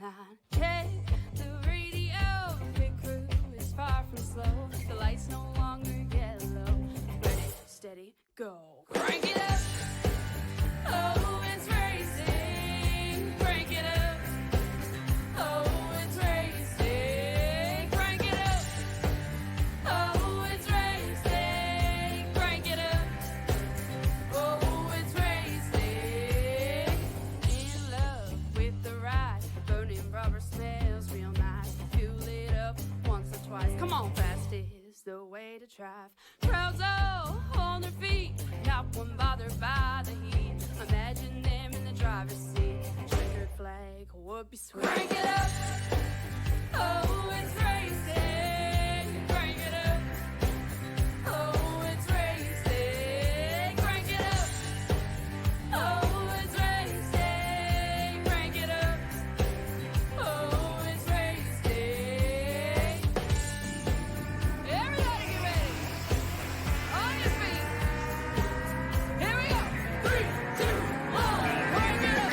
line. Check the radio, pit crew is far from slow. The lights no longer yellow. Ready, steady, go. Crank it up. Oh, it's racing. Crank it up. Oh, it's racing. Crank it up. Oh, it's racing. Crank it up. Oh, it's racing. In love with the ride. Burning rubber smells real nice. Fuel it up once or twice. Come on, fast is the way to drive. Crowds all on their feet, not one bothered by the heat. Imagine them in the driver's seat. Checkered flag would be sweet. Crank it up. Oh, it's racing. Crank it up. Oh, it's racing. Crank it up. Oh, it's racing. Crank it up. Oh, it's racing. Everybody get ready. On your feet. Here we go. 3, 2, 1. Crank it up.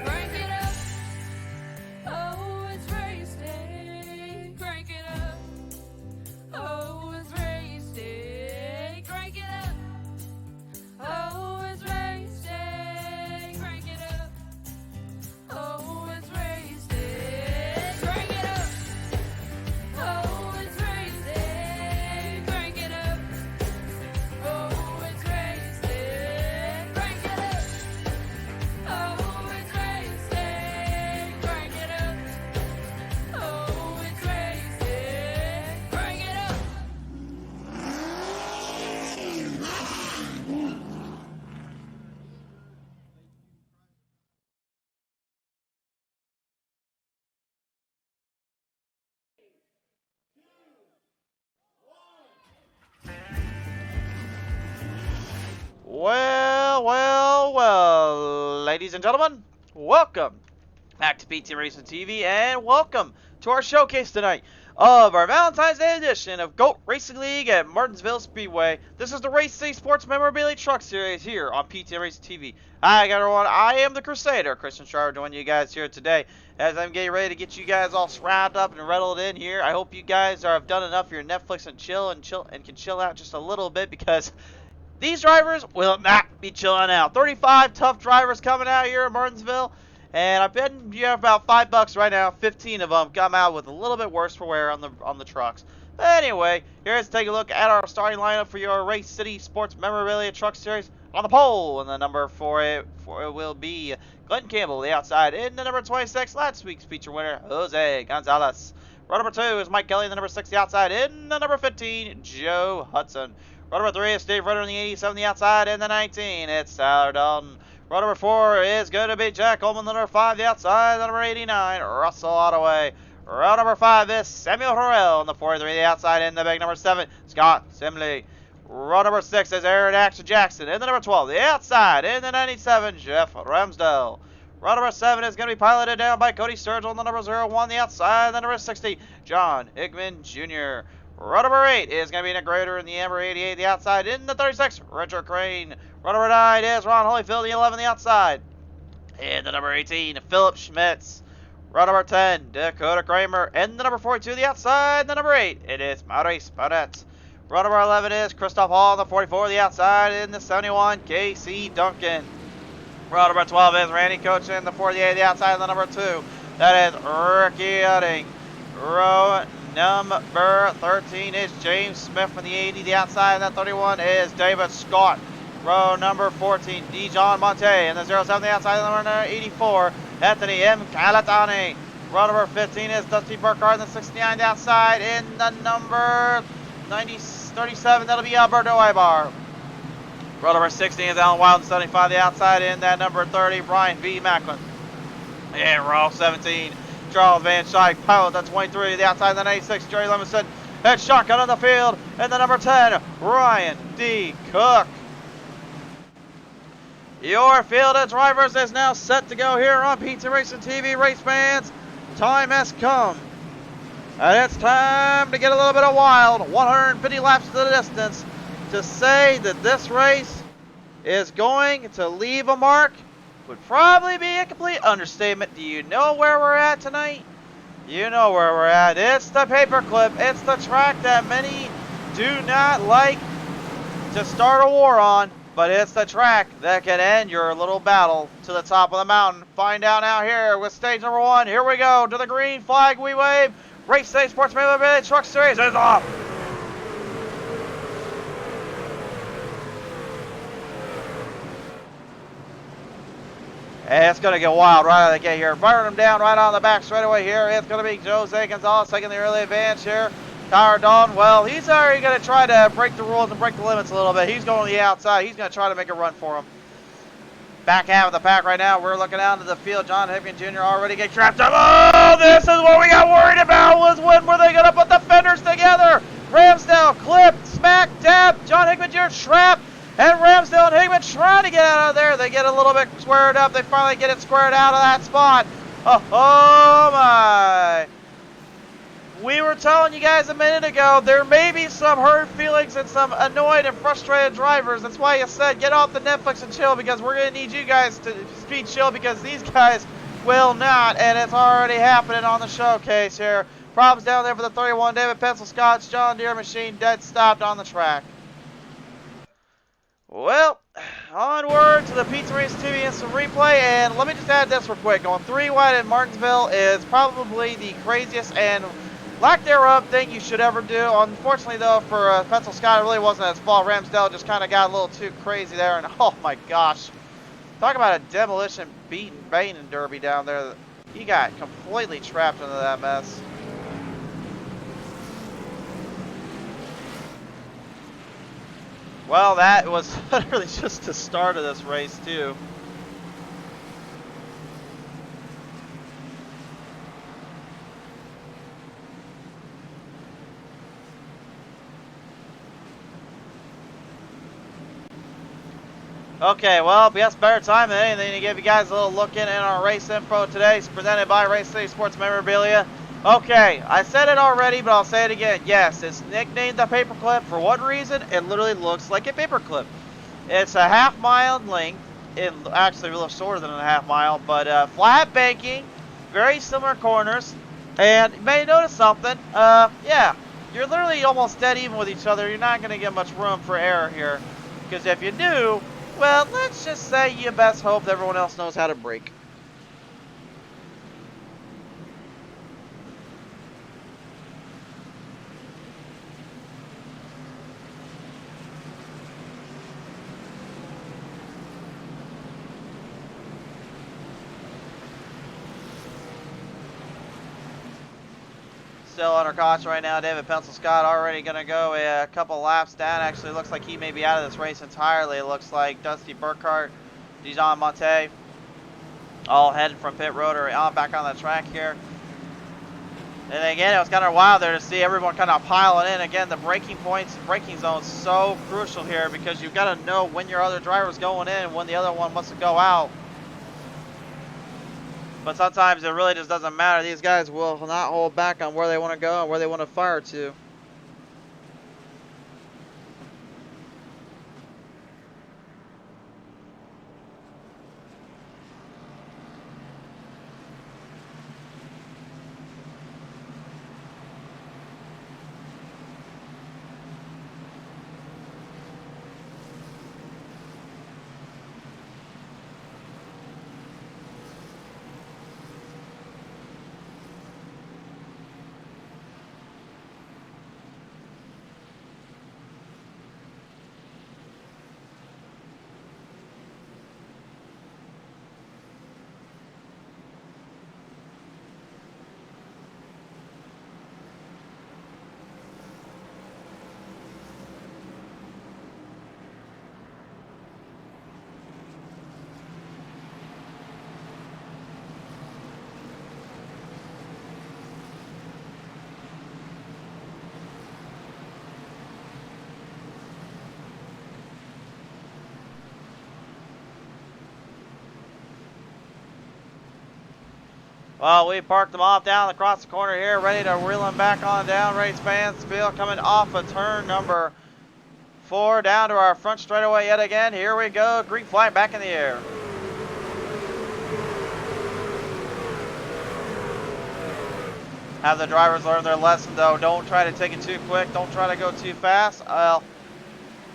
Crank it up. Oh, it's racing. Crank it up. Oh, it's racing. Crank it up. Oh, it's racing. Crank it up. Oh, it's racing. Crank it up. Oh, it's racing. Crank it up. Oh, it's racing. Crank it up. Oh, it's racing. Crank it up. Oh, it's racing. Crank it up. Well, ladies and gentlemen, welcome back to PT Racing TV, and welcome to our showcase tonight of our Valentine's Day edition of GOAT Racing League at Martinsville Speedway. This is the Race City Sports Memorabilia Truck Series here on PT Racing TV. Hi everyone, I am the Crusader, Christian Schreiber, joining you guys here today as I'm getting ready to get you guys all wrapped up and settled in here. I hope you guys have done enough of your Netflix and can chill out just a little bit, because these drivers will not be chilling out. 35 tough drivers coming out here in Martinsville, and I bet you have about $5 right now. 15 of them come out with a little bit worse for wear on the trucks. But anyway, here's take a look at our starting lineup for your Race City Sports Memorabilia Truck Series. On the pole, and the number for it will be Glenn Campbell, the outside. In the number 26, last week's feature winner, Jose Gonzalez. Row number 2 is Mike Kelly, the number 6, the outside. In the number 15, Joe Hudson. Row number 3 is Steve Ritter in the 87, the outside. In the 19, it's Tyler Dalton. Row number 4 is going to be Jack Coleman, the number 5, the outside. The number 89, Russell Ottaway. Row number 5 is Samuel Harrell in the 43, the outside. In the big number 7, Scott Simley. Row number 6 is Aaron Action Jackson. In the number 12, the outside. In the 97, Jeff Ramsdell. Row number 7 is going to be piloted down by Cody Sturgill, the number 01, the outside. The number 60, John Hickman Jr. Row number 8 is going to be Nick Rader in the number 88, the outside. In the 36, Richard Crane. Row number 9 is Ron Holyfield, the 11, the outside. In the number 18, Philip Schmitz. Row number 10, Dakota Kramer. In the number 42, the outside. The number 8, it is Maurice Baudet. Row number 11 is Christoph Hall, the 44, the outside. In the 71, Casey Duncan. Row number 12 is Randy Cochin, the 48, the outside. The number 2, that is Ricky Udding. Row number 13 is James Smith from the 80, the outside. And the 31 is David Scott. Row number 14, Dijon Monte. And the 07, the outside. The number 84, Anthony M. Calatani. Row number 15 is Dusty Burkhardt, and the 69, the outside. In the number 37, that'll be Alberto Ibar. Row number 16 is Alan Wild, and 75, the outside. In that number 30, Brian V. Macklin. And row 17, Charles Van Schaik, pilot, the 23, the outside. The 96, Jerry Levinson. And shotgun on the field. And the number 10, Ryan D. Cook. Your field of drivers is now set to go here on PT Racing TV. Race fans, time has come. And it's time to get a little bit of wild. 150 laps to the distance to say that this race is going to leave a mark would probably be a complete understatement. Do you know where we're at tonight? You know where we're at. It's the paperclip. It's the track that many do not like to start a war on, but it's the track that can end your little battle to the top of the mountain. Find out now here with stage number 1. Here we go to the green flag. We wave. Race Day Sports Memorabilia Truck Series is off. And it's going to get wild right out of the gate here. Firing them down right on the back straight away here. It's going to be Jose Gonzalez taking the early advance here. Tyler Dalton, well, he's already going to try to break the rules and break the limits a little bit. He's going to the outside. He's going to try to make a run for him. Back half of the pack right now. We're looking out into the field. John Higgins Jr. already getting trapped up. Oh, this is what we got worried about, was when were they going to put the fenders together? Ramsdale, clip, smack, dab. John Hickman Jr. trapped. And Ramsdale and Hickman trying to get out of there. They get a little bit squared up. They finally get it squared out of that spot. Oh my. We were telling you guys a minute ago, there may be some hurt feelings and some annoyed and frustrated drivers. That's why I said get off the Netflix and chill, because we're going to need you guys to be chill, because these guys will not, and it's already happening on the showcase here. Problems down there for the 31 David Pencil Scott's John Deere machine, dead stopped on the track. Well, onward to the Pizza Race TV Instant Replay, and let me just add this real quick. Going 3 wide in Martinsville is probably the craziest and lack thereof thing you should ever do. Unfortunately, though, for Pencil Scott, it really wasn't his fault. Ramsdale just kind of got a little too crazy there, and oh my gosh. Talk about a demolition beaten Bain derby down there. He got completely trapped into that mess. Well, that was literally just the start of this race, too. Okay, well, yes, better time than anything to give you guys a little look in our race info today. It's presented by Race City Sports Memorabilia. Okay, I said it already, but I'll say it again. Yes, it's nicknamed the paperclip. For what reason? It literally looks like a paperclip. It's a half-mile in length. It actually a little shorter than a half-mile, but flat banking, very similar corners. And you may notice something. Yeah, you're literally almost dead even with each other. You're not going to get much room for error here, because if you do, well, let's just say you best hope that everyone else knows how to brake. Still under caution right now. David Pencil Scott already going to go a couple laps down. Actually, looks like he may be out of this race entirely. It looks like Dusty Burkhart, Dijon Monte, all headed from pit road or on back on the track here. And again, it was kind of wild there to see everyone kind of piling in. Again, the braking points, braking zone is so crucial here, because you've got to know when your other driver's going in and when the other one wants to go out. But sometimes it really just doesn't matter. These guys will not hold back on where they want to go and where they want to fire to. Well, we parked them off down across the corner here, ready to reel them back on down. Race Mansfield coming off of turn number 4 down to our front straightaway yet again. Here we go. Green flag back in the air. Have the drivers learn their lesson, though. Don't try to take it too quick. Don't try to go too fast. Well,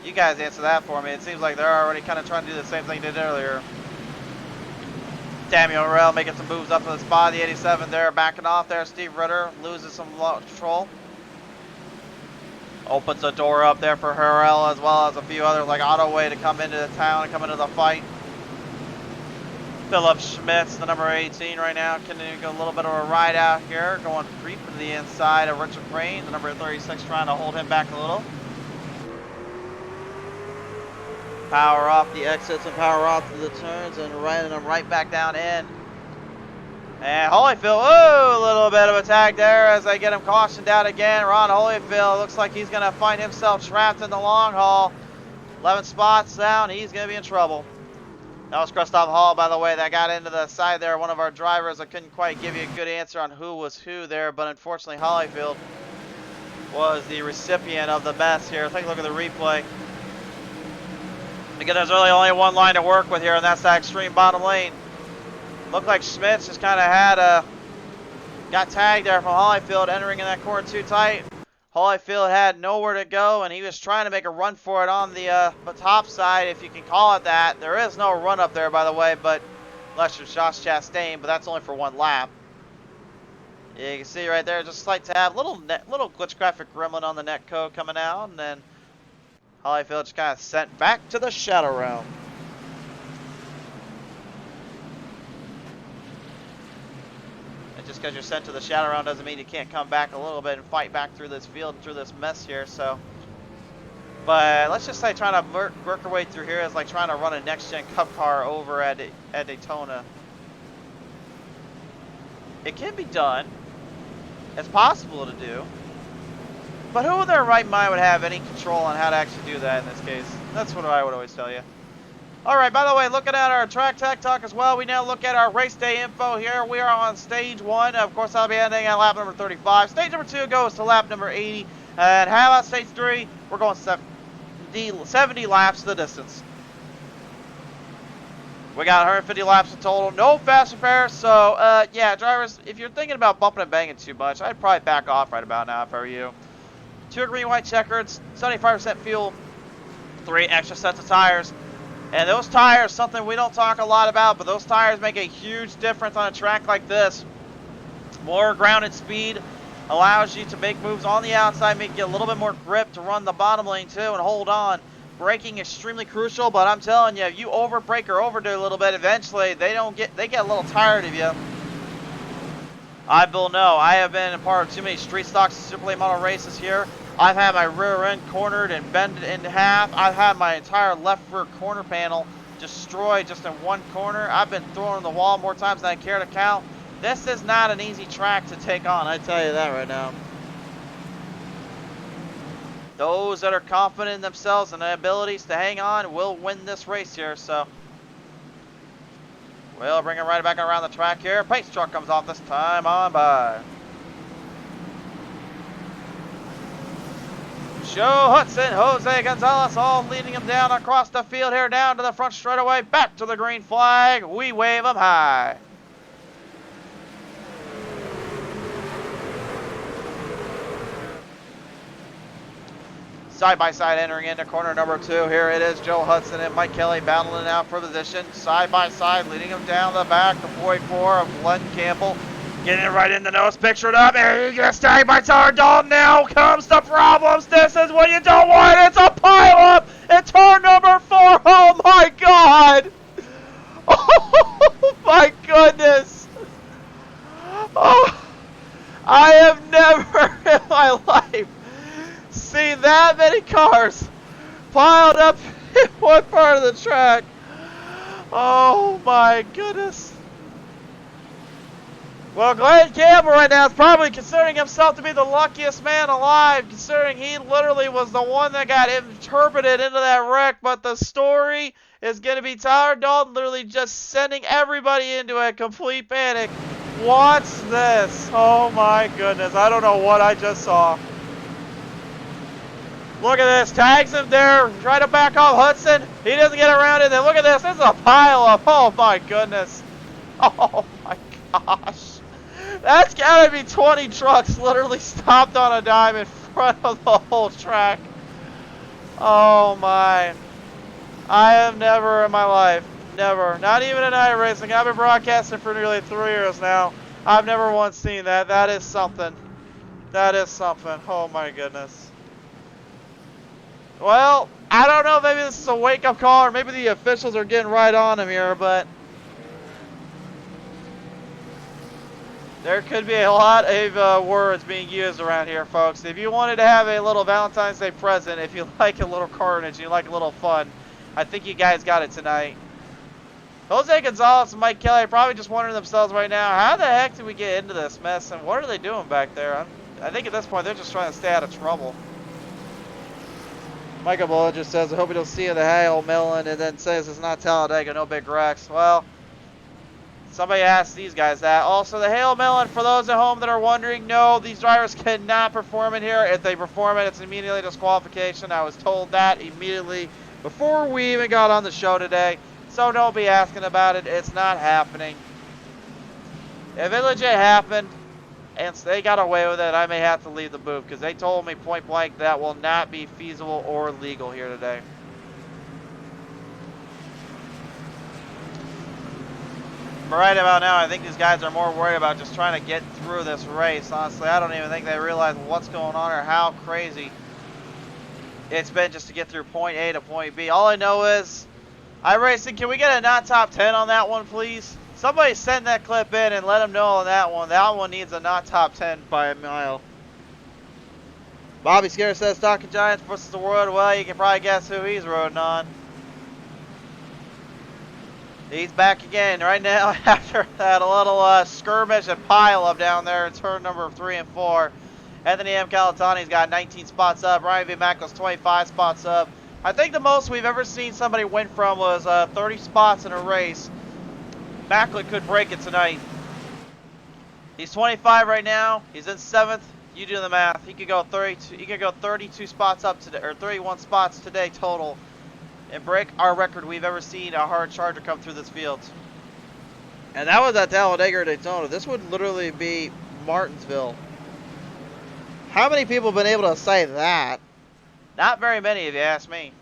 you guys answer that for me. It seems like they're already kind of trying to do the same thing they did earlier. Daniel Morel making some moves up to the spot. The 87 there, backing off there. Steve Ritter loses some control. Opens the door up there for Harrell, as well as a few others like Ottaway to come into the town and come into the fight. Philip Schmitz, the number 18 right now, can go a little bit of a ride out here, going creep to the inside of Richard Crane, the number 36, trying to hold him back a little. Power off the exits and power off to the turns and running them right back down in. And Holyfield, oh, a little bit of a tag there as they get him cautioned out again. Ron Holyfield looks like he's going to find himself trapped in the long haul. 11 spots down, he's going to be in trouble. That was Christoph Hall, by the way, that got into the side there. One of our drivers. I couldn't quite give you a good answer on who was who there, but unfortunately Holyfield was the recipient of the mess here. Take a look at the replay. Again, there's really only one line to work with here, and that's that extreme bottom lane. Looked like Schmitz just kind of had got tagged there from Holyfield entering in that corner too tight. Holyfield had nowhere to go, and he was trying to make a run for it on the top side, if you can call it that. There is no run up there, by the way, but unless you're Josh Chastain, but that's only for one lap. Yeah, you can see right there, just a slight tab, little glitch graphic gremlin on the net code coming out, and then Holyfield just kind of sent back to the Shadow Realm. Just because you're sent to the Shadow Realm doesn't mean you can't come back a little bit and fight back through this field and through this mess here. So, but let's just say trying to work our way through here is like trying to run a next-gen Cup car over at Daytona. It can be done. It's possible to do. But who in their right mind would have any control on how to actually do that in this case? That's what I would always tell you. Alright, by the way, looking at our track tech talk as well, we now look at our race day info here. We are on stage 1. Of course, that'll be ending at lap number 35. Stage number 2 goes to lap number 80. And how about stage 3? We're going 70 laps the distance. We got 150 laps in total. No fast and fair. So, yeah, drivers, if you're thinking about bumping and banging too much, I'd probably back off right about now if I were you. 2 green, white checkers, 75% fuel, 3 extra sets of tires. And those tires, something we don't talk a lot about, but those tires make a huge difference on a track like this. More grounded speed allows you to make moves on the outside, make you a little bit more grip to run the bottom lane too and hold on. Braking extremely crucial, but I'm telling you, if you overbrake or overdo a little bit, eventually they get a little tired of you. I will know. I have been a part of too many street stocks and super late model races here. I've had my rear end cornered and bended in half. I've had my entire left rear corner panel destroyed just in one corner. I've been thrown on the wall more times than I care to count. This is not an easy track to take on, I tell you that right now. Those that are confident in themselves and their abilities to hang on will win this race here, so. We'll bring it right back around the track here. Pace truck comes off this time on by. Joe Hudson, Jose Gonzalez, all leading him down across the field here, down to the front straightaway, back to the green flag. We wave them high. Side by side entering into corner number 2. Here it is, Joe Hudson and Mike Kelly battling out for position. Side by side, leading him down the back, the 44 of Glenn Campbell. Getting it right in the nose, pictured up, and he gets tagged by Tyler Dalton. Now comes the problems. This is what you don't want. It's a pileup in turn number 4. Oh my God! Oh my goodness! Oh, I have never in my life seen that many cars piled up in one part of the track. Oh my goodness. Well, Glenn Campbell right now is probably considering himself to be the luckiest man alive, considering he literally was the one that got interpreted into that wreck. But the story is going to be Tyler Dalton literally just sending everybody into a complete panic. What's this? Oh my goodness. I don't know what I just saw. Look at this. Tags him there. Try to back off Hudson. He doesn't get around it. Then look at this. This is a pile up. Oh my goodness. Oh my gosh. That's gotta be 20 trucks literally stopped on a dime in front of the whole track. Oh my. I have never in my life, never, not even in iRacing. I've been broadcasting for nearly 3 years now. I've never once seen that. That is something. That is something. Oh my goodness. Well, I don't know. Maybe this is a wake-up call, or maybe the officials are getting right on him here, but there could be a lot of words being used around here, folks. If you wanted to have a little Valentine's Day present, if you like a little carnage, you like a little fun, I think you guys got it tonight. Jose Gonzalez and Mike Kelly are probably just wondering themselves right now, how the heck did we get into this mess, and what are they doing back there? I think at this point they're just trying to stay out of trouble. Michael Bullen just says, I hope we don't see the hail melon, and then says it's not Talladega, no big wrecks. Well, somebody asked these guys that. Also, the hail melon, for those at home that are wondering, no, these drivers cannot perform in here. If they perform it, it's immediately disqualification. I was told that immediately before we even got on the show today. So don't be asking about it. It's not happening. If it legit happened and they got away with it, I may have to leave the booth because they told me point blank that will not be feasible or legal here today. But right about now, I think these guys are more worried about just trying to get through this race. Honestly, I don't even think they realize what's going on or how crazy it's been just to get through point A to point B. All I know is, iRacing, can we get a not top 10 on that one, please? Somebody send that clip in and let them know on that one. That one needs a not top 10 by a mile. Bobby Scare says, Talking Giants versus the world. Well, you can probably guess who he's rooting on. He's back again right now after that little skirmish and pile up down there in turn number 3 and 4. Anthony M. Calatani's got 19 spots up. Ryan V. Mackle's 25 spots up. I think the most we've ever seen somebody win from was 30 spots in a race. Macklin could break it tonight. He's 25 right now. He's in 7th. You do the math. He could go 32. He could go 32 spots up today, or 31 spots today total, and break our record we've ever seen a hard charger come through this field. And that was at Talladega or Daytona. This would literally be Martinsville. How many people have been able to say that? Not very many, if you ask me.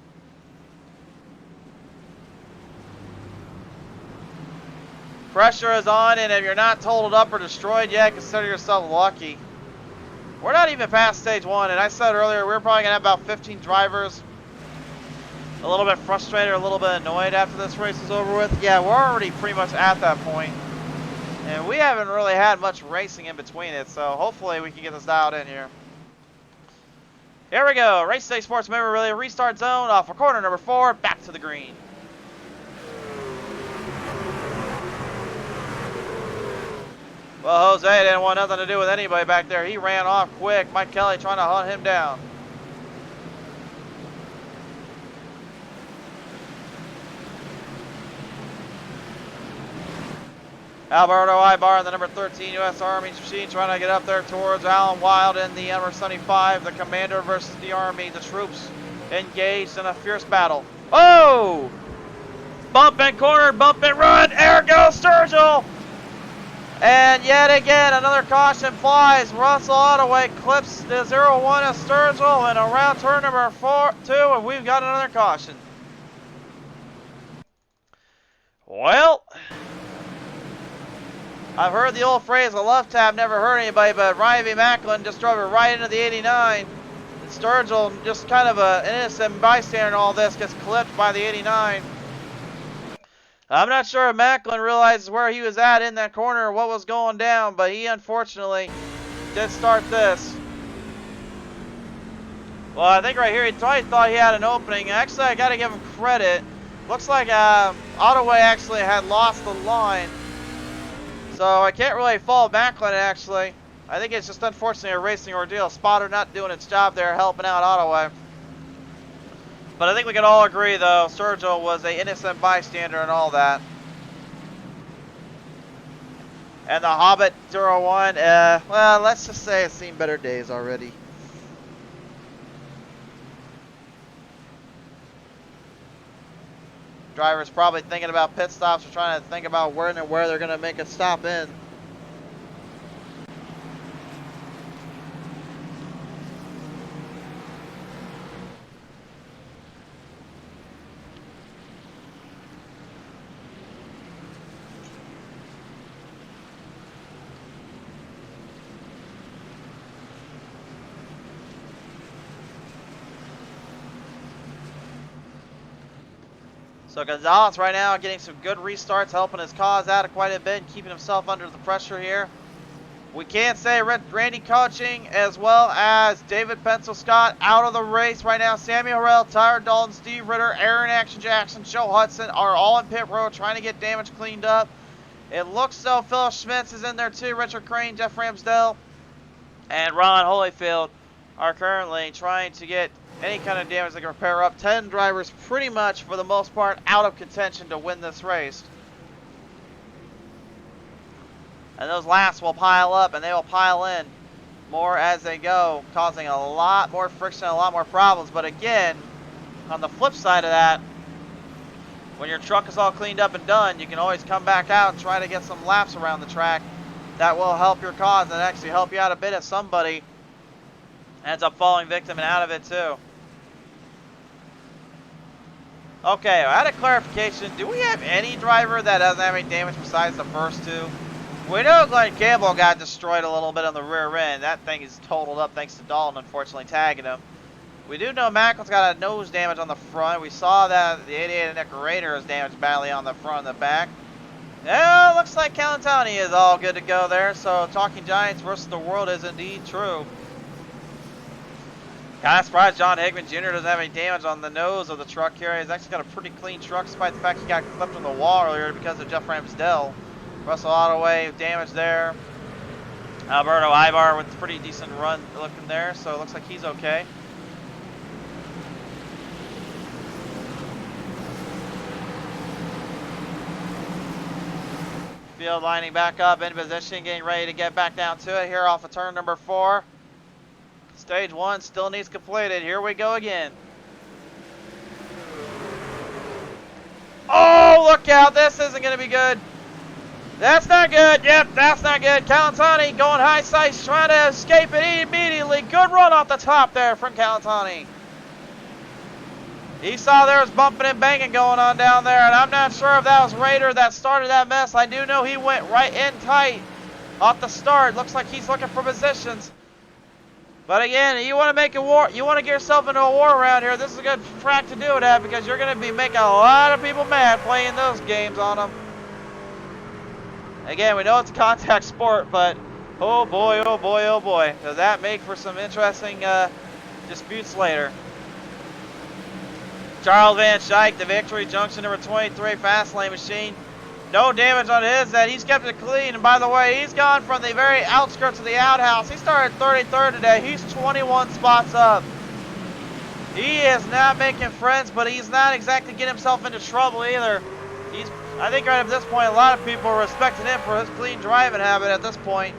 Pressure is on, and if you're not totaled up or destroyed yet, consider yourself lucky. We're not even past stage 1, and I said earlier we were probably going to have about 15 drivers a little bit frustrated or a little bit annoyed after this race is over with. Yeah, we're already pretty much at that point, and we haven't really had much racing in between it, so hopefully we can get this dialed in here. Here we go. Race Day Sports Memorabilia restart zone off of corner number 4, back to the green. Well, Jose didn't want nothing to do with anybody back there. He ran off quick. Mike Kelly trying to hunt him down. Alberto Ibar in the number 13 U.S. Army machine trying to get up there towards Alan Wild in the number 75. The commander versus the Army. The troops engaged in a fierce battle. Oh! Bump and corner, bump and run. There goes Sturgill. And yet again, another caution flies. Russell Ottaway clips the 0-1 of Sturgill and around turn number 2, and we've got another caution. Well, I've heard the old phrase, a love tap never hurt anybody, but Ryan V. Macklin just drove it right into the 89. And Sturgill, just kind of an innocent bystander in all this, gets clipped by the 89. I'm not sure if Macklin realizes where he was at in that corner or what was going down, but he unfortunately did start this. Well, I think right here he thought he had an opening. Actually, I got to give him credit. Looks like Ottaway actually had lost the line. So I can't really fault Macklin, actually. I think it's just unfortunately a racing ordeal. Spotter not doing its job there, helping out Ottaway. But I think we can all agree, though, Sturgill was an innocent bystander and all that. And the Hobbit 01, well, let's just say it's seen better days already. Driver's probably thinking about pit stops or trying to think about where they're going to make a stop in. So Gonzalez right now getting some good restarts, helping his cause out quite a bit, keeping himself under the pressure here. We can't say Randy Coaching as well as David Pencil Scott out of the race right now. Sammy Harrell, Tyler Dalton, Steve Ritter, Aaron Action Jackson, Joe Hudson are all in pit road trying to get damage cleaned up. It looks so Phil Schmitz is in there too. Richard Crane, Jeff Ramsdell, and Ron Holyfield are currently trying to get any kind of damage they can repair up. 10 drivers pretty much for the most part out of contention to win this race. And those last will pile up and they will pile in more as they go, causing a lot more friction, a lot more problems. But again, on the flip side of that, when your truck is all cleaned up and done, you can always come back out and try to get some laps around the track. That will help your cause and actually help you out a bit if somebody ends up falling victim and out of it too. Okay, I had a clarification. Do we have any driver that doesn't have any damage besides the first two? We know Glenn Campbell got destroyed a little bit on the rear end. That thing is totaled up thanks to Dalton unfortunately tagging him. We do know Macklin's got a nose damage on the front. We saw that the 88 Nick Raider is damaged badly on the front and the back. Yeah, looks like Calentani is all good to go there. So Talking Giants versus the world is indeed true. Kind of surprised John Hickman Jr. doesn't have any damage on the nose of the truck here. He's actually got a pretty clean truck despite the fact he got clipped on the wall earlier because of Jeff Ramsdell. Russell Ottaway damage there. Alberto Ibar with a pretty decent run looking there, so it looks like he's okay. Field lining back up in position, getting ready to get back down to it here off of turn number 4. Stage 1 still needs completed. Here we go again. Oh, look out. This isn't going to be good. That's not good. Yep, that's not good. Calentani going high sights, trying to escape it immediately. Good run off the top there from Calentani. He saw there was bumping and banging going on down there, and I'm not sure if that was Raider that started that mess. I do know he went right in tight off the start. Looks like he's looking for positions. But again, you want to make a war, you want to get yourself into a war around here. This is a good track to do it at because you're going to be making a lot of people mad playing those games on them. Again, we know it's a contact sport, but oh boy, oh boy, oh boy. Does that make for some interesting disputes later. Charles Van Schaik, the Victory Junction number 23 fast lane machine. No damage on his end. He's kept it clean. And by the way, he's gone from the very outskirts of the outhouse. He started 33rd today. He's 21 spots up. He is not making friends, but he's not exactly getting himself into trouble either. I think right at this point, a lot of people are respecting him for his clean driving habit at this point.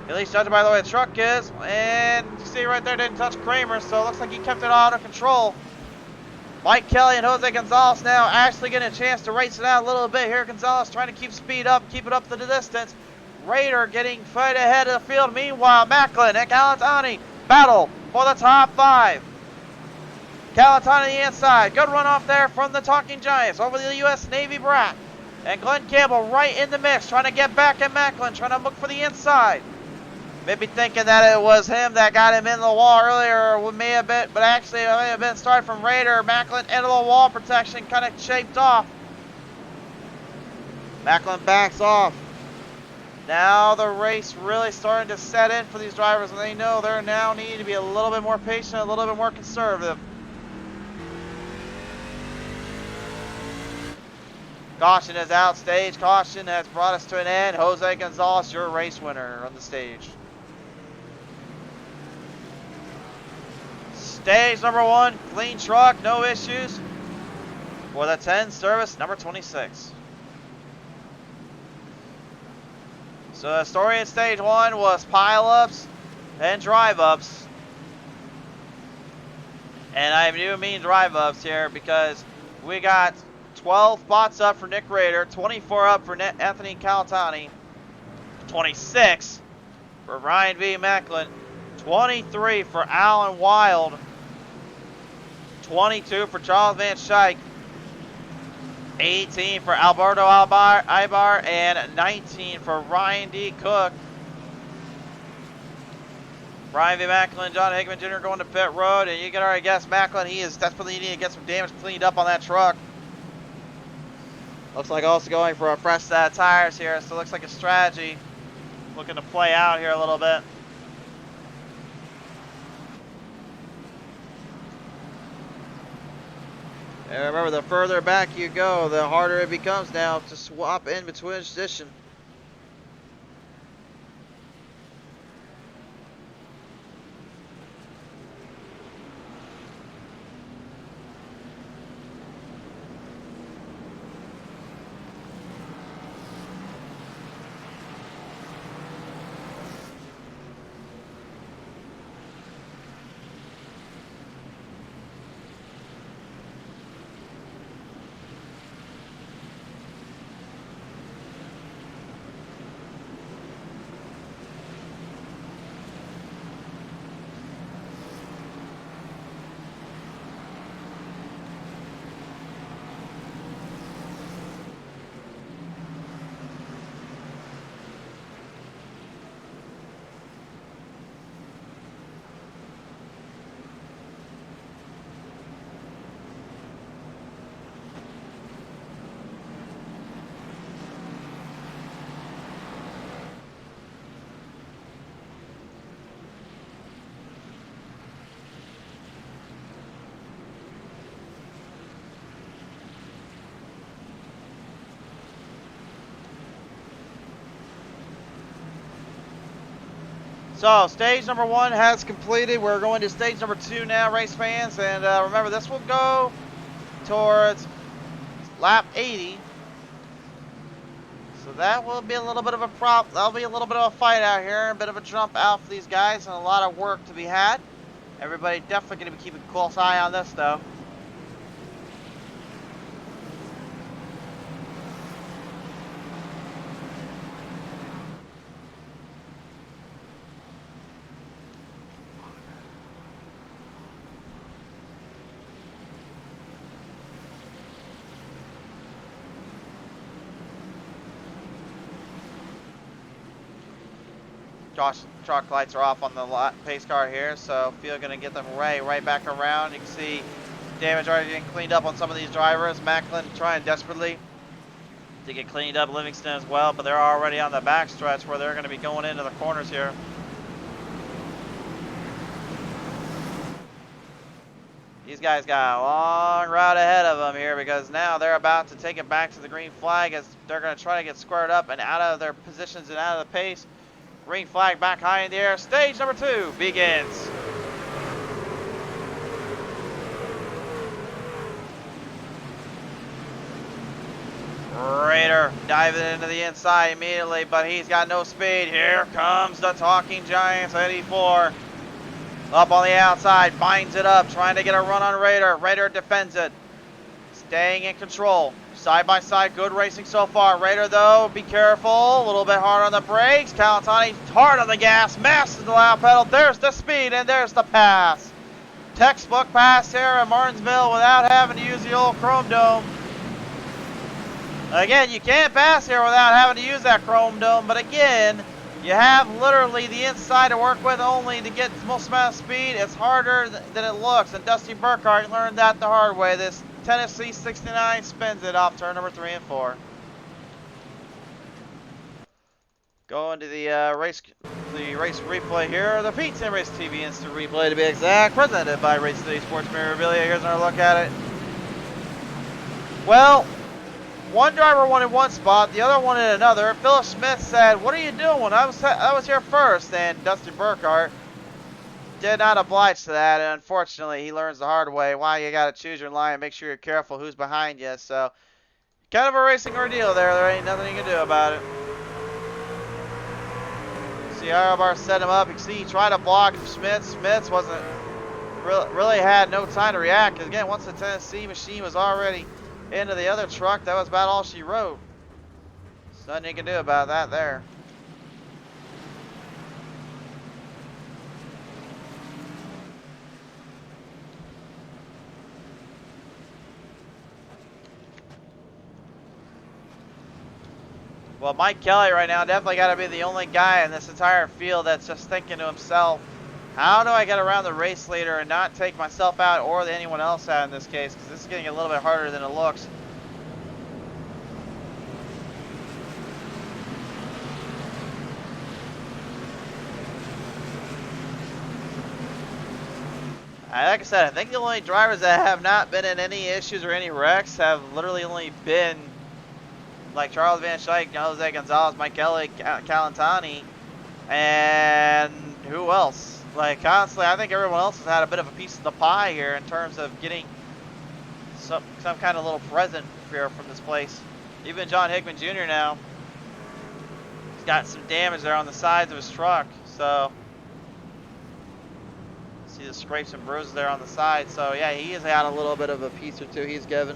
At least judging by the way the truck is. And you see right there, didn't touch Kramer, so it looks like he kept it all under control. Mike Kelly and Jose Gonzalez now actually getting a chance to race it out a little bit here. Gonzalez trying to keep speed up, keep it up to the distance. Raider getting right ahead of the field. Meanwhile, Macklin and Calentani battle for the top 5. Calentani the inside. Good run off there from the Talking Giants over the U.S. Navy brat. And Glenn Campbell right in the mix, trying to get back at Macklin, trying to look for the inside. Maybe thinking that it was him that got him in the wall earlier, or may have been, but actually it may have been started from Raider. Macklin into the wall protection, kind of shaped off. Macklin backs off. Now the race really starting to set in for these drivers, and they know they're now needing to be a little bit more patient, a little bit more conservative. Caution is out. Stage caution has brought us to an end. Jose Gonzalez, your race winner on the stage. Stage number 1, clean truck, no issues. For the 10 service number 26. So the story in stage 1 was pile-ups and drive-ups. And I do mean drive-ups here because we got 12 spots up for Nick Rader, 24 up for Anthony Calatani, 26 for Ryan V. Macklin, 23 for Alan Wild, 22 for Charles Van Schaik, 18 for Alberto Ibar, and 19 for Ryan D. Cook. Ryan V. Macklin, John Hickman Jr. going to pit road, and you can already guess Macklin, he is desperately needing to get some damage cleaned up on that truck. Looks like also going for a fresh set of tires here, so it looks like a strategy looking to play out here a little bit. And remember, the further back you go, the harder it becomes now to swap in between position. So, stage number 1 has completed. We're going to stage number 2 now, race fans. And remember, this will go towards lap 80. So that will be a little bit of a that'll be a little bit of a fight out here. A bit of a jump out for these guys and a lot of work to be had. Everybody definitely going to be keeping a close eye on this, though. Truck lights are off on the pace car here, so Field gonna get them right back around. You can see damage already getting cleaned up on some of these drivers. Macklin trying desperately to get cleaned up. Livingston as well, but they're already on the back stretch where they're gonna be going into the corners here. These guys got a long route ahead of them here because now they're about to take it back to the green flag as they're gonna try to get squared up and out of their positions and out of the pace. Green flag back high in the air. Stage number 2 begins. Raider diving into the inside immediately, but he's got no speed. Here comes the Talking Giants, 84. Up on the outside, binds it up, trying to get a run on Raider. Raider defends it, staying in control. Side by side, good racing so far. Raider, though, be careful. A little bit hard on the brakes. Calatani hard on the gas, masses the loud pedal. There's the speed, and there's the pass. Textbook pass here at Martinsville without having to use the old Chrome Dome. Again, you can't pass here without having to use that Chrome Dome, but again, you have literally the inside to work with only to get the most amount of speed. It's harder than it looks, and Dusty Burkhart learned that the hard way. This Tennessee 69 spins it off turn number 3 and 4. Going to the race replay here. The Pete Sim Race TV Instant Replay to be exact, presented by Race City Sports Memorabilia. Here's another look at it. Well, one driver won in one spot, the other one in another. Philip Smith said, "What are you doing? I was here first." And Dusty Burkhart did not oblige to that, and unfortunately, he learns the hard way why you got to choose your line and make sure you're careful who's behind you. So, kind of a racing ordeal there. There ain't nothing you can do about it. See, Ironbar set him up. You can see he tried to block Smith. Smith wasn't really had no time to react. Because again, once the Tennessee machine was already into the other truck, that was about all she wrote. So nothing you can do about that there. Well, Mike Kelly right now definitely got to be the only guy in this entire field that's just thinking to himself, how do I get around the race leader and not take myself out or anyone else out in this case? Because this is getting a little bit harder than it looks. Like I said, I think the only drivers that have not been in any issues or any wrecks have literally only been like Charles Van Schaik, Jose Gonzalez, Mike Kelly, Calantani, and who else? Like, honestly, I think everyone else has had a bit of a piece of the pie here in terms of getting some kind of little present here from this place. Even John Hickman Jr. now, he's got some damage there on the sides of his truck, so see the scrapes and bruises there on the side. So yeah, he has had a little bit of a piece or two he's given.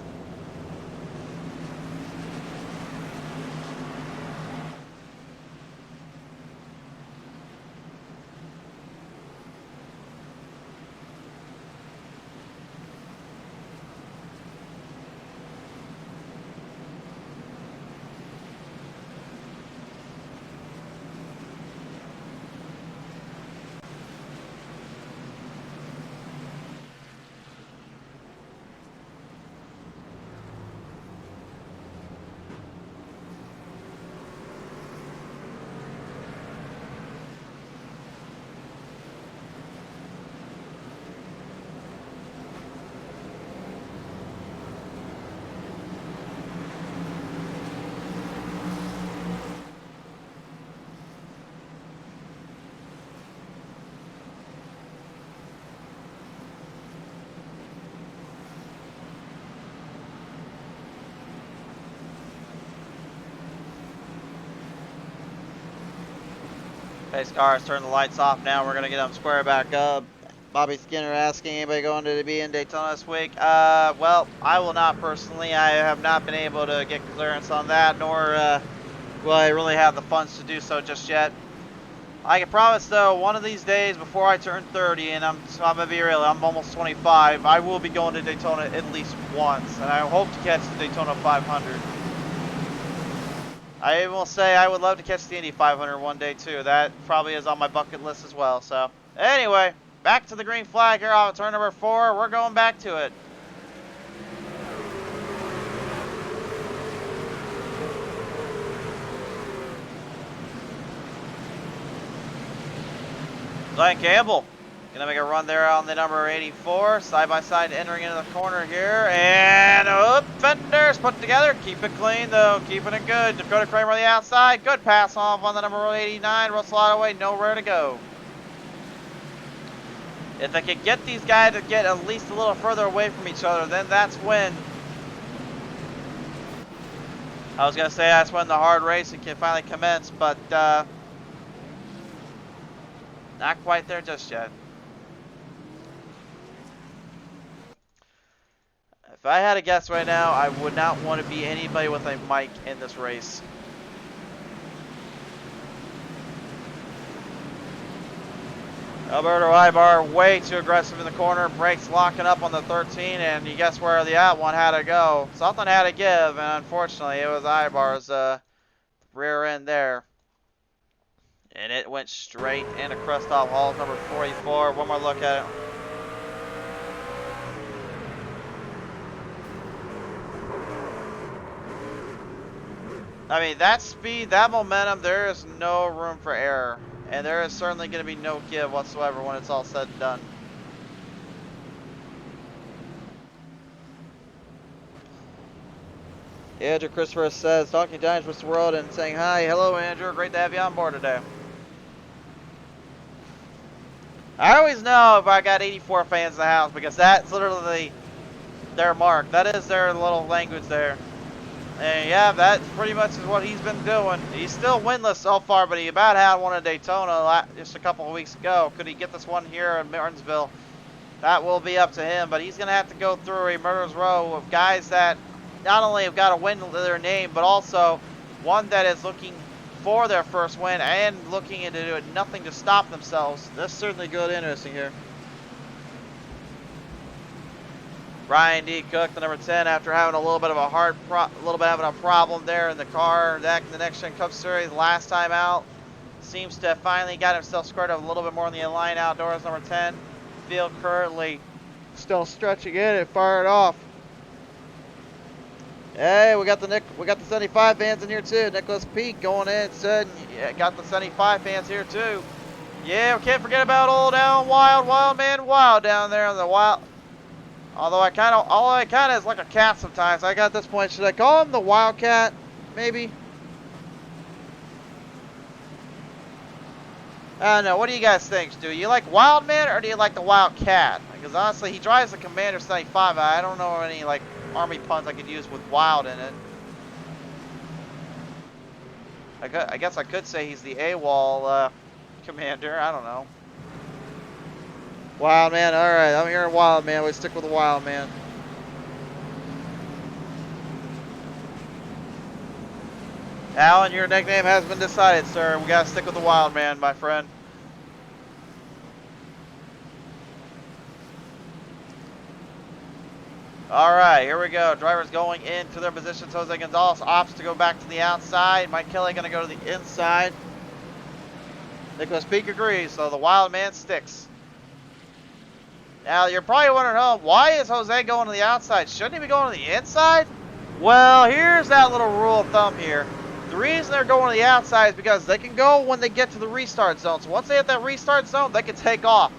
Pace cars, turn the lights off now. We're going to get them square back up. Bobby Skinner asking anybody going to be in Daytona this week. Well, I will not personally. I have not been able to get clearance on that, nor will I really have the funds to do so just yet. I can promise though, one of these days before I turn 30, and I'm going to be real, I'm almost 25, I will be going to Daytona at least once, and I hope to catch the Daytona 500. I will say I would love to catch the Indy 500 one day too. That probably is on my bucket list as well. So anyway, back to the green flag here off turn number 4. We're going back to it. Glenn Campbell gonna make a run there on the number 84, side by side entering into the corner here, and fenders put together. Keep it clean though, keeping it good. Dakota Kramer on the outside, good pass off on the number 89. Russell Ottaway nowhere to go. If they could get these guys to get at least a little further away from each other, then that's when I was gonna say that's when the hard racing can finally commence, but not quite there just yet. If I had to guess right now, I would not want to be anybody with a mic in this race. Alberto Ibar way too aggressive in the corner, brakes locking up on the 13, and you guess where the out one had to go. Something had to give, and unfortunately it was Ibar's rear end there. And it went straight into Christoph Hall, number 44. One more look at it. I mean, that speed, that momentum, there is no room for error. And there is certainly going to be no give whatsoever when it's all said and done. Andrew Christopher says, talking Giants Mr. World and saying hi. Hello, Andrew. Great to have you on board today. I always know if I got 84 fans in the house because that's literally their mark. That is their little language there. And yeah, that pretty much is what he's been doing. He's still winless so far, but he about had one in Daytona just a couple of weeks ago. Could he get this one here in Martinsville? That will be up to him, but he's going to have to go through a murderer's row of guys that not only have got a win to their name, but also one that is looking for their first win and looking into doing nothing to stop themselves. That's certainly good, interesting here. Ryan D. Cook, the number 10, after having a little bit of a problem there in the car, the Next Gen Cup Series last time out, seems to have finally got himself squared up a little bit more in the Align Outdoors, number 10. Field currently still stretching in and fired off. Hey, we got the 75 fans in here too. Nicholas Peak going in, said, yeah, got the 75 fans here too. Yeah, we can't forget about old down Wild Man Wild down there on the Wild. Although I kind of is like a cat sometimes. I got this point. Should I call him the Wildcat? Maybe. I don't know. What do you guys think? Do you like Wildman or do you like the Wildcat? Because honestly, he drives the Commander 75. I don't know any like army puns I could use with wild in it. I guess I could say he's the AWOL commander. I don't know. Wild man. All right, I'm hearing wild man. We stick with the wild man. Alan, your nickname has been decided, sir. We gotta stick with the wild man, my friend. All right, here we go. Drivers going into their positions. Jose Gonzalez opts to go back to the outside. Mike Kelly gonna go to the inside. Nicholas Peak agrees, so the wild man sticks. Now, you're probably wondering, oh, why is Jose going to the outside? Shouldn't he be going to the inside? Well, here's that little rule of thumb here. The reason they're going to the outside is because they can go when they get to the restart zone. So once they hit that restart zone, they can take off.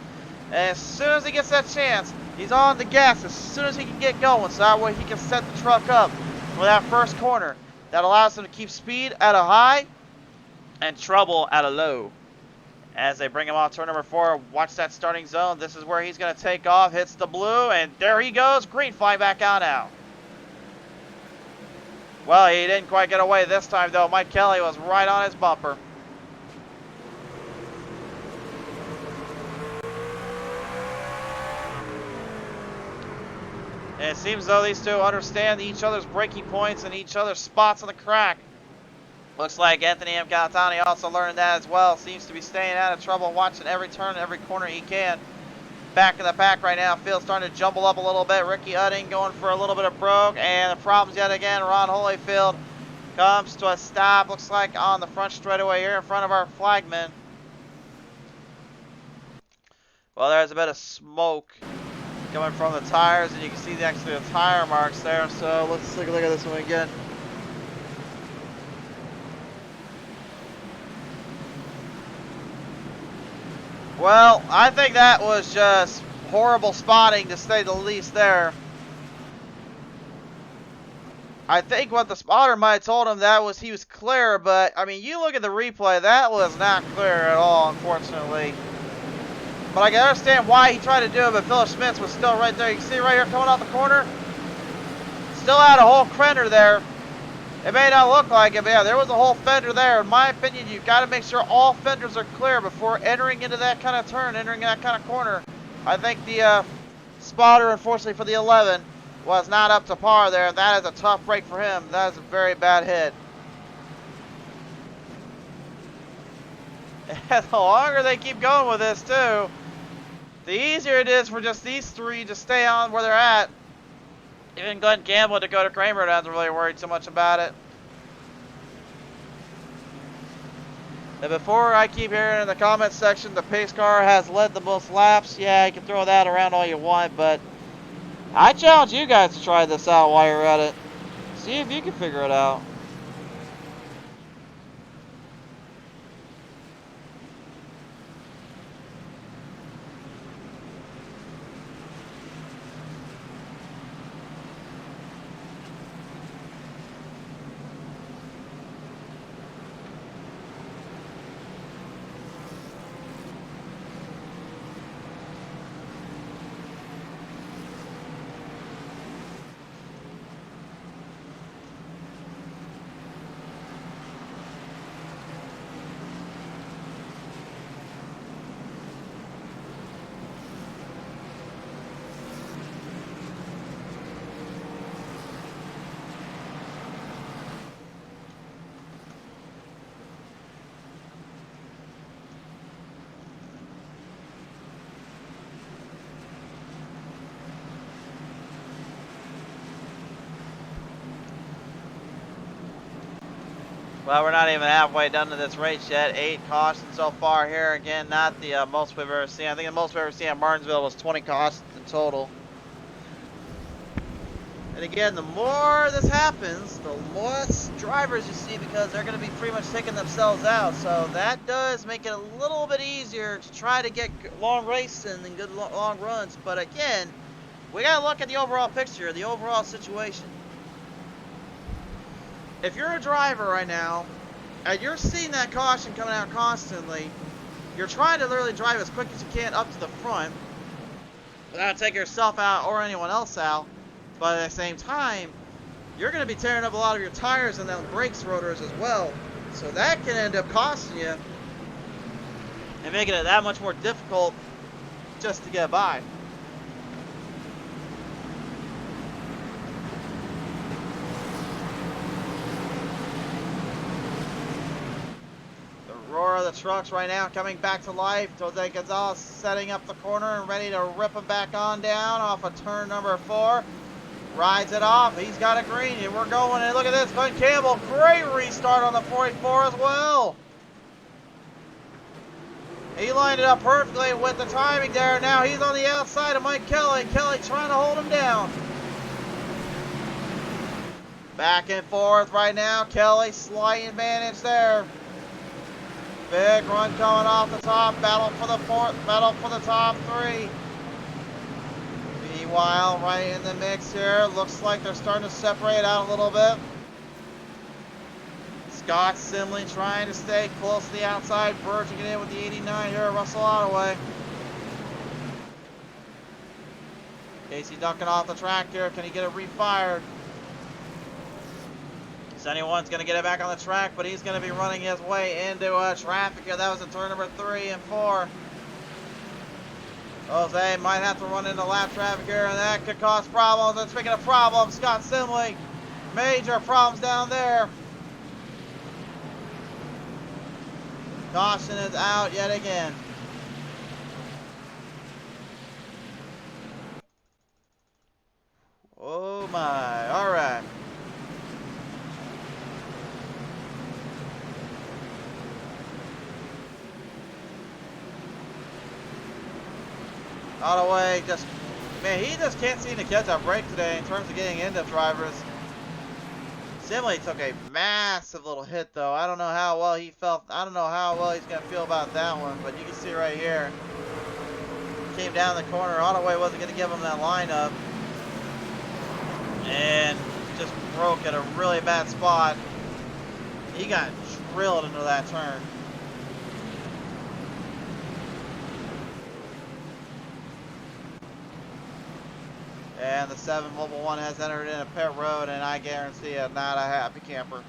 And as soon as he gets that chance, he's on the gas as soon as he can get going. So that way he can set the truck up for that first corner. That allows him to keep speed at a high and trouble at a low. As they bring him off turn number 4, watch that starting zone. This is where he's going to take off, hits the blue, and there he goes. Green flying back out now. Well, he didn't quite get away this time, though. Mike Kelly was right on his bumper. And it seems though these two understand each other's braking points and each other's spots on the track. Looks like Anthony M. Galatani also learned that as well. Seems to be staying out of trouble, watching every turn, every corner he can. Back in the pack right now. Field starting to jumble up a little bit. Ricky Udding going for a little bit of broke. And the problems yet again. Ron Holyfield comes to a stop. Looks like on the front straightaway here in front of our flagman. Well, there's a bit of smoke coming from the tires. And you can see actually the tire marks there. So let's take a look at this one again. Well, I think that was just horrible spotting, to say the least there. I think what the spotter might have told him that was he was clear, but, I mean, you look at the replay, that was not clear at all, unfortunately. But I can understand why he tried to do it, but Philip Schmitz was still right there. You can see right here coming off the corner. Still had a whole crender there. It may not look like it, but yeah, there was a whole fender there. In my opinion, you've got to make sure all fenders are clear before entering into that kind of turn, entering that kind of corner. I think the spotter, unfortunately for the 11, was not up to par there. That is a tough break for him. That is a very bad hit. And the longer they keep going with this, too, the easier it is for just these three to stay on where they're at. Even Glenn Campbell and Dakota Kramer doesn't really worry too much about it. And before I keep hearing in the comments section the pace car has led the most laps, yeah, you can throw that around all you want, but I challenge you guys to try this out while you're at it. See if you can figure it out. Well, we're not even halfway done to this race yet. 8 cautions so far here. Again, not the most we've ever seen. I think the most we've ever seen at Martinsville was 20 cautions in total. And again, the more this happens, the less drivers you see because they're going to be pretty much taking themselves out. So that does make it a little bit easier to try to get long racing and good long runs. But again, we got to look at the overall picture, the overall situation. If you're a driver right now, and you're seeing that caution coming out constantly, you're trying to literally drive as quick as you can up to the front without taking yourself out or anyone else out. But at the same time, you're going to be tearing up a lot of your tires and then brakes rotors as well. So that can end up costing you and making it that much more difficult just to get by. The roar of the trucks right now coming back to life. Jose Gonzalez setting up the corner and ready to rip him back on down off of turn number 4. Rides it off. He's got a green. And we're going. And look at this. Glenn Campbell. Great restart on the 44 as well. He lined it up perfectly with the timing there. Now he's on the outside of Mike Kelly. Kelly trying to hold him down. Back and forth right now. Kelly slight advantage there. Big run coming off the top. Battle for the fourth. Battle for the top 3. Meanwhile, right in the mix here, looks like they're starting to separate out a little bit. Scott Simley trying to stay close to the outside, verging it in with the 89 here, Russell Ottaway. Casey Duncan off the track here, can he get it refired? Anyone's going to get it back on the track, but he's going to be running his way into traffic here. That was in turn number 3 and 4. Jose might have to run into lap traffic here, and that could cause problems. And speaking of problems, Scott Simley, major problems down there. Caution is out yet again. Oh my, all right. Ottaway just, man, he just can't seem to catch a break today in terms of getting into drivers. Simley took a massive little hit though. I don't know how well he felt. I don't know how well he's going to feel about that one, but you can see right here. Came down the corner. Ottaway wasn't going to give him that lineup. And just broke at a really bad spot. He got drilled into that turn. And the 7 Mobile 1 has entered in a pit road, and I guarantee it, not a happy camper.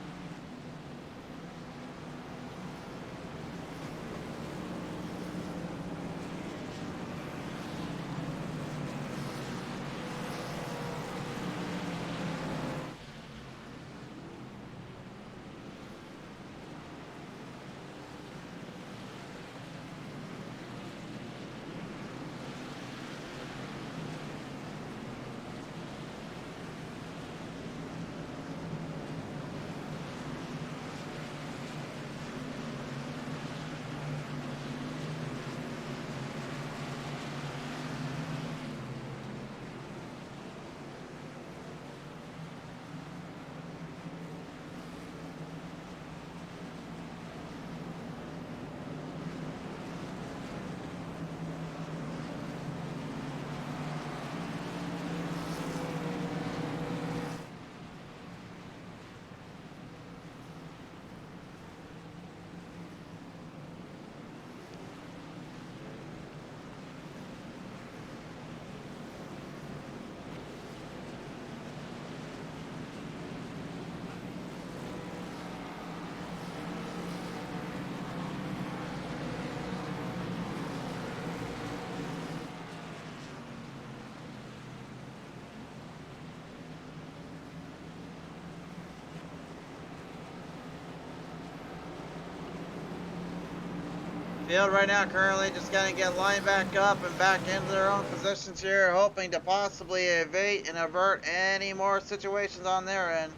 Field right now currently just going to get lined back up and back into their own positions here, hoping to possibly evade and avert any more situations on their end.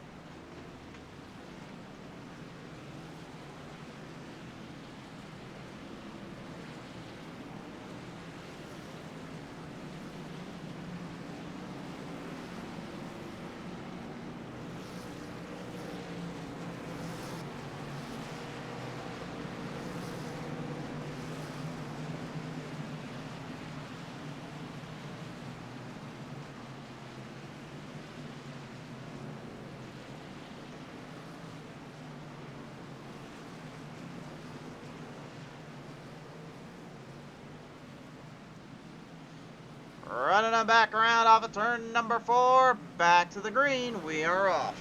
coming back around off of turn number 4. Back to the green. We are off.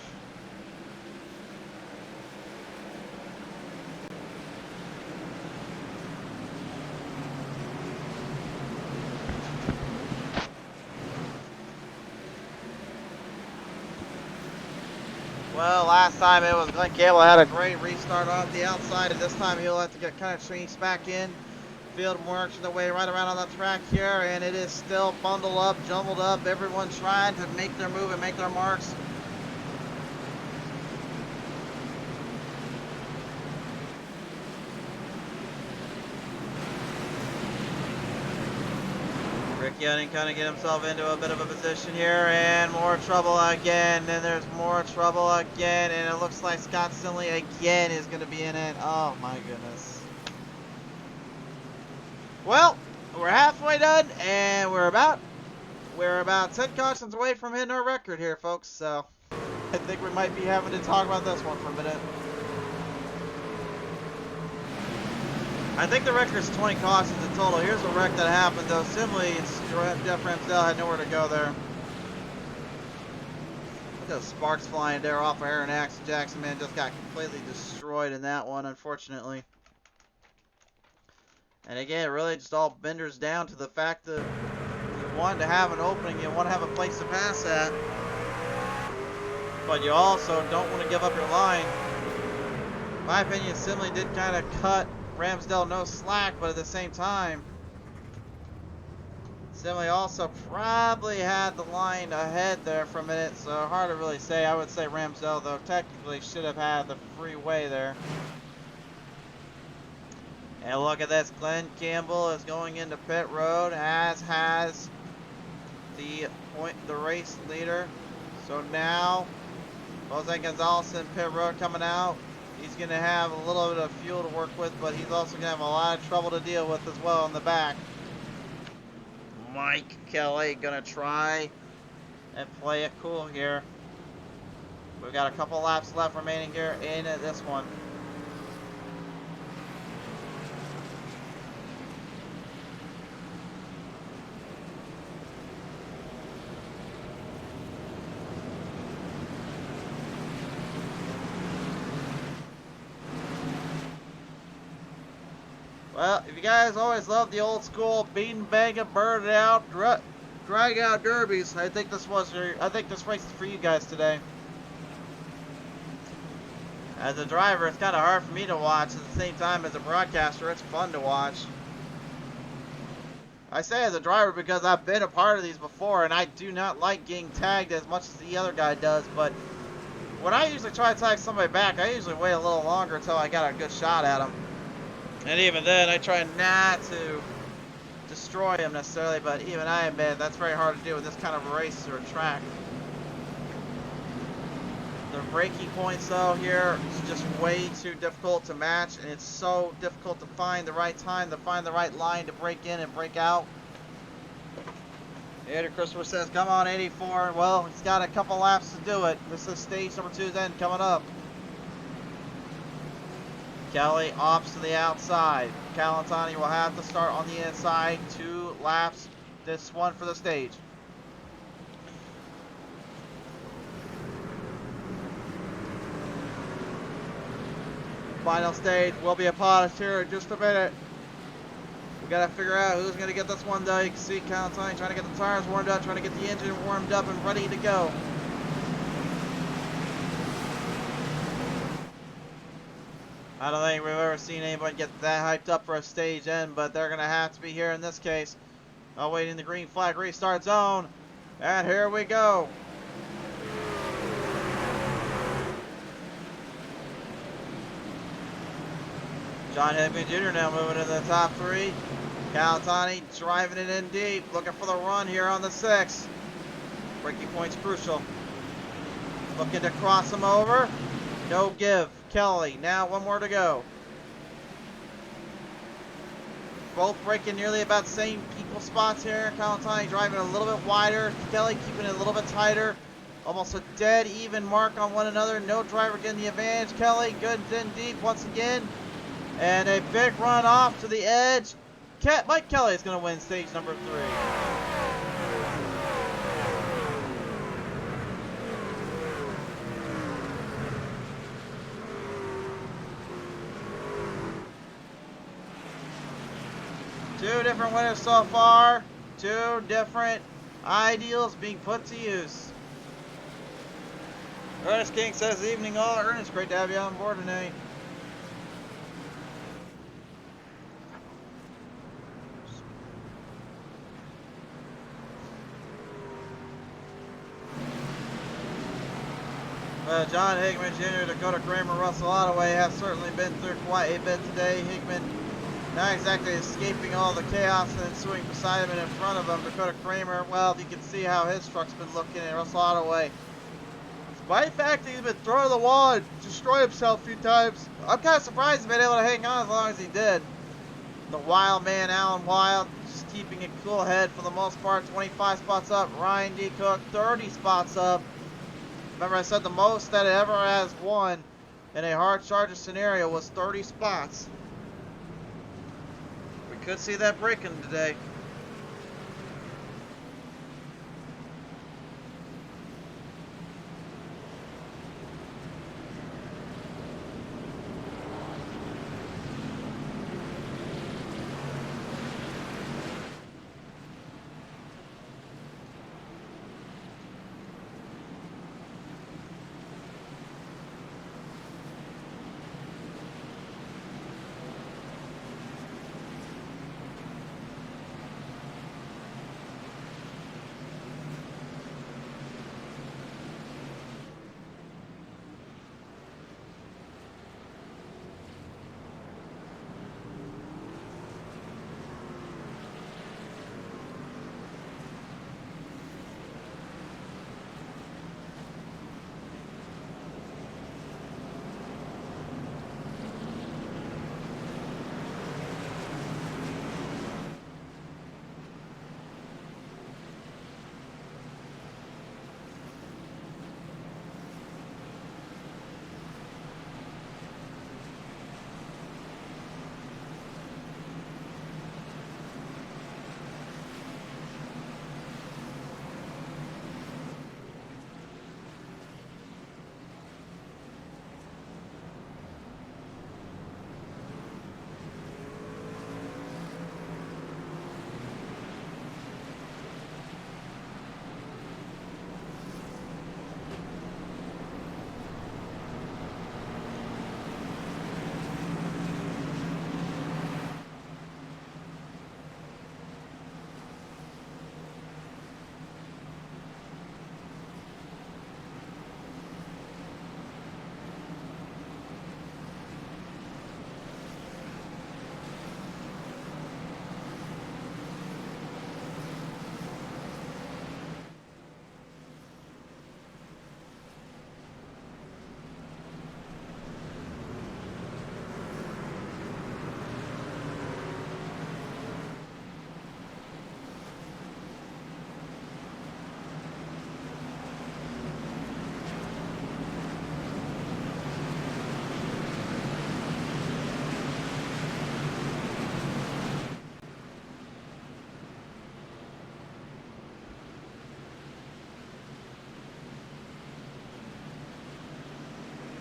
Well, last time it was Glenn Cable had a great restart off the outside, and this time he'll have to get kind of changed back in. Field works the way right around on the track here, and it is still bundled up, jumbled up. Everyone trying to make their move and make their marks. Rick Young kind of get himself into a bit of a position here, and more trouble again, and there's more trouble again, and it looks like Scott Sinley again is going to be in it. Oh my goodness. Well, we're halfway done, and we're about 10 cautions away from hitting our record here, folks, so I think we might be having to talk about this one for a minute. I think the record is 20 cautions in total. Here's a wreck that happened, though. Simley and Jeff Ramsdell had nowhere to go there. Look at those sparks flying there off of Aaron Jackson, man. Just got completely destroyed in that one, unfortunately. And again, it really just all benders down to the fact that you want to have an opening, you want to have a place to pass at, but you also don't want to give up your line. In my opinion, Simley did kind of cut Ramsdell no slack, but at the same time, Simley also probably had the line ahead there for a minute, so hard to really say. I would say Ramsdell, though, technically should have had the freeway there. And look at this, Glenn Campbell is going into pit road, as has the race leader. So now, Jose Gonzalez in pit road coming out. He's going to have a little bit of fuel to work with, but he's also going to have a lot of trouble to deal with as well in the back. Mike Kelly going to try and play it cool here. We've got a couple laps left remaining here in this one. Well, if you guys always love the old school bean bang and burn it out, drag out derbies, I think this race is for you guys today. As a driver, it's kind of hard for me to watch. At the same time, as a broadcaster, it's fun to watch. I say as a driver because I've been a part of these before, and I do not like getting tagged as much as the other guy does, but when I usually try to tag somebody back, I usually wait a little longer until I got a good shot at them. And even then, I try not to destroy him necessarily, but even I admit that's very hard to do with this kind of a race or a track. The braking points, though, here is just way too difficult to match, and it's so difficult to find the right time, to find the right line to break in and break out. Andrew Christopher says, come on, 84. Well, he's got a couple laps to do it. This is stage number 2's end coming up. Kelly opts to the outside. Calantani will have to start on the inside. 2 laps, this one for the stage. Final stage will be upon us here in just a minute. We got to figure out who's going to get this one, though. You can see Calantani trying to get the tires warmed up, trying to get the engine warmed up and ready to go. I don't think we've ever seen anybody get that hyped up for a stage end, but they're going to have to be here in this case. Awaiting the green flag restart zone. And here we go. John Higby Jr. now moving to the top 3. Calantani driving it in deep, looking for the run here on the 6. Braking point's crucial. Looking to cross him over. No give. Kelly, now 1 more to go. Both braking nearly about the same equal spots here. Calantani driving a little bit wider. Kelly keeping it a little bit tighter. Almost a dead even mark on one another. No driver getting the advantage. Kelly good and deep once again. And a big run off to the edge. Mike Kelly is going to win stage number 3. Two different winners so far. Two different ideals being put to use. Ernest King says, evening all. Ernest, great to have you on board tonight. John Hickman Jr., Dakota Kramer, Russell Ottaway have certainly been through quite a bit today. Hickman not exactly escaping all the chaos and ensuing beside him and in front of him. Dakota Kramer, well, you can see how his truck's been looking, and Russell Ottaway, despite the fact that he's been thrown to the wall and destroyed himself a few times, I'm kind of surprised he's been able to hang on as long as he did. The wild man, Alan Wild, just keeping a cool head for the most part. 25 spots up. Ryan D. Cook, 30 spots up. Remember, I said the most that it ever has won in a hard charger scenario was 30 spots. We could see that breaking today.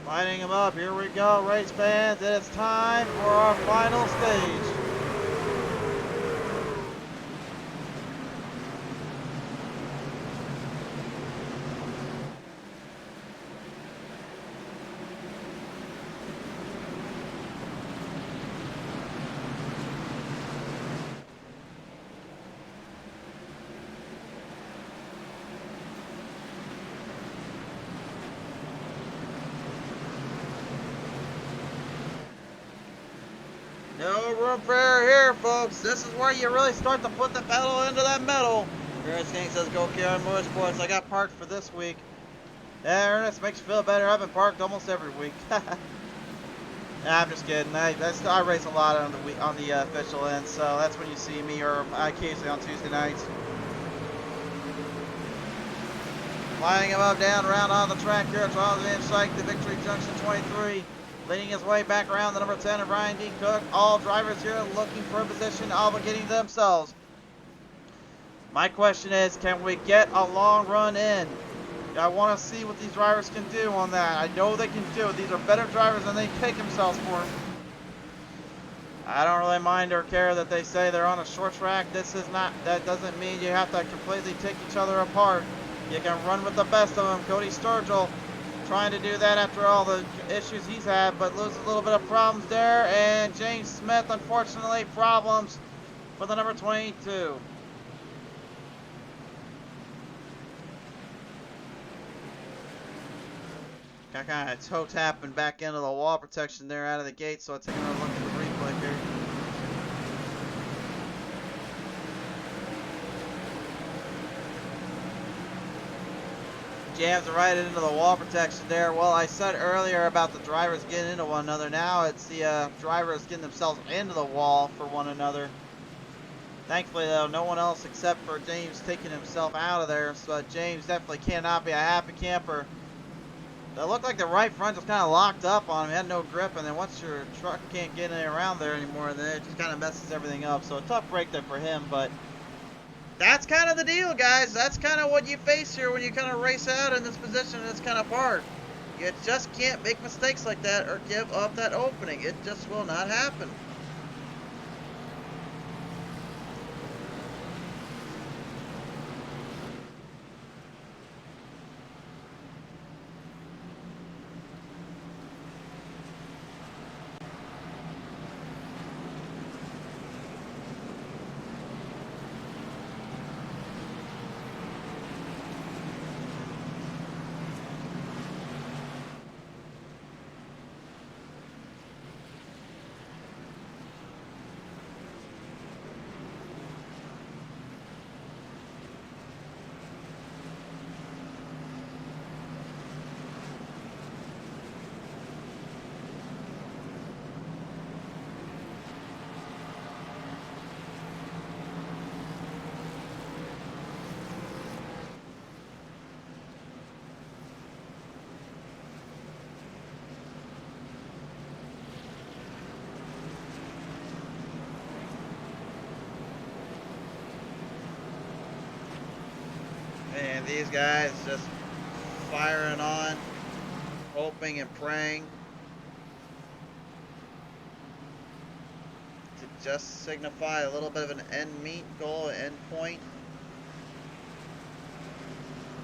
Lining them up, here we go, race fans, and it's time for our final stage. No room for error here, folks. This is where you really start to put the pedal into that metal. Ernest King says, go KR Motorsports. I got parked for this week. Yeah, Ernest, makes you feel better. I've been parked almost every week. Nah, I'm just kidding. I race a lot on the official end, so that's when you see me, or occasionally on Tuesday nights. Flying him up, down, around on the track here. Charles Van Schaik, the Victory Junction 23. Leading his way back around the number 10 of Ryan D. Cook. All drivers here looking for a position, obligating themselves. My question is, can we get a long run in? I want to see what these drivers can do on that. I know they can do it. These are better drivers than they take themselves for. I don't really mind or care that they say they're on a short track. This is not, that doesn't mean you have to completely take each other apart. You can run with the best of them. Cody Sturgill trying to do that after all the issues he's had, but loses a little bit of problems there. And James Smith, unfortunately, problems with the number 22. Got kind of toe tapping back into the wall protection there out of the gate, so I'll take another look at the replay here. Jams right into the wall protection there. Well, I said earlier about the drivers getting into one another. Now it's the drivers getting themselves into the wall for one another. Thankfully, though, no one else except for James taking himself out of there. So James definitely cannot be a happy camper. It looked like the right front just kind of locked up on him. He had no grip, and then once your truck can't get any around there anymore, then it just kind of messes everything up. So a tough break there for him, but that's kind of the deal, guys. That's kind of what you face here when you kind of race out in this position in this kind of part. You just can't make mistakes like that or give up that opening. It just will not happen. And these guys just firing on, hoping and praying to just signify a little bit of an end meet goal, end point.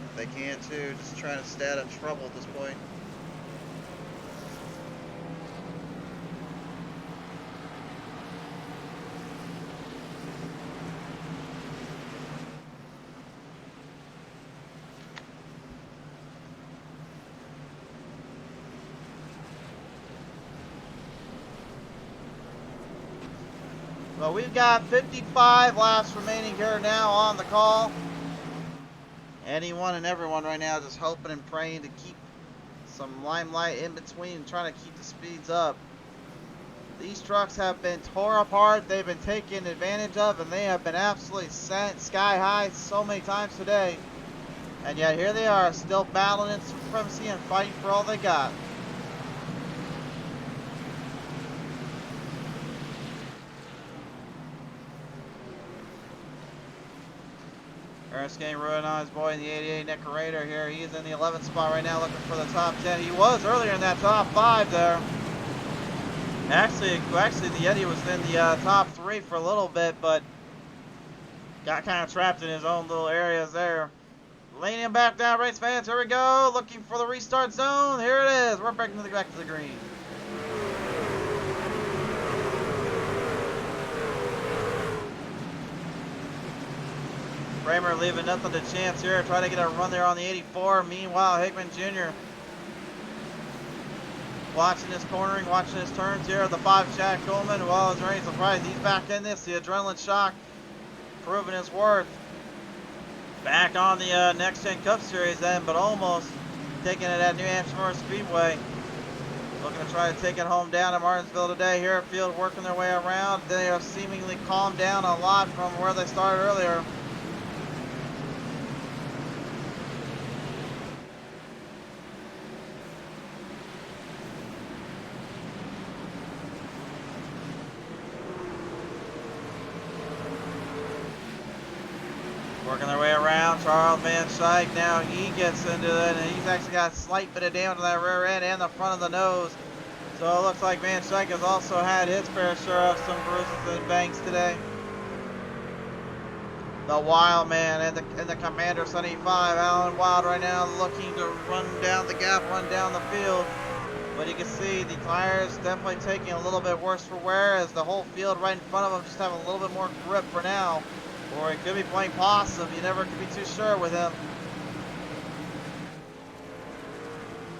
If they can too, just trying to stay out of trouble at this point. Well, we've got 55 laps remaining here now on the call. Anyone and everyone right now just hoping and praying to keep some limelight in between and trying to keep the speeds up. These trucks have been tore apart, they've been taken advantage of, and they have been absolutely sent sky high so many times today. And yet here they are, still battling in supremacy and fighting for all they got. Ernst getting ruined on his boy in the 88 Nicorator here. He's in the 11th spot right now looking for the top 10. He was earlier in that top 5 there. Actually the Yeti was in the top 3 for a little bit, but got kind of trapped in his own little areas there. Leaning him back down, race fans. Here we go. Looking for the restart zone. Here it is. We're back to the green. Kramer leaving nothing to chance here. Try to get a run there on the 84. Meanwhile, Hickman Jr. watching his cornering, watching his turns here. The 5 Chad Coleman. Well, is there any surprise? He's back in this. The adrenaline shock proving his worth. Back on the Next Gen Cup Series then, but almost taking it at New Hampshire Speedway. Looking to try to take it home down to Martinsville today. Here at field working their way around. They have seemingly calmed down a lot from where they started earlier. Working their way around, Charles Van Schaik, now he gets into it, and he's actually got a slight bit of damage to that rear end and the front of the nose. So it looks like Van Schaik has also had his fair share of some bruises and bangs today. The Wild Man and the Commander 75, Alan Wild right now looking to run down the gap, run down the field. But you can see the tires definitely taking a little bit worse for wear as the whole field right in front of him just having a little bit more grip for now. Or he could be playing possum. You never can be too sure with him.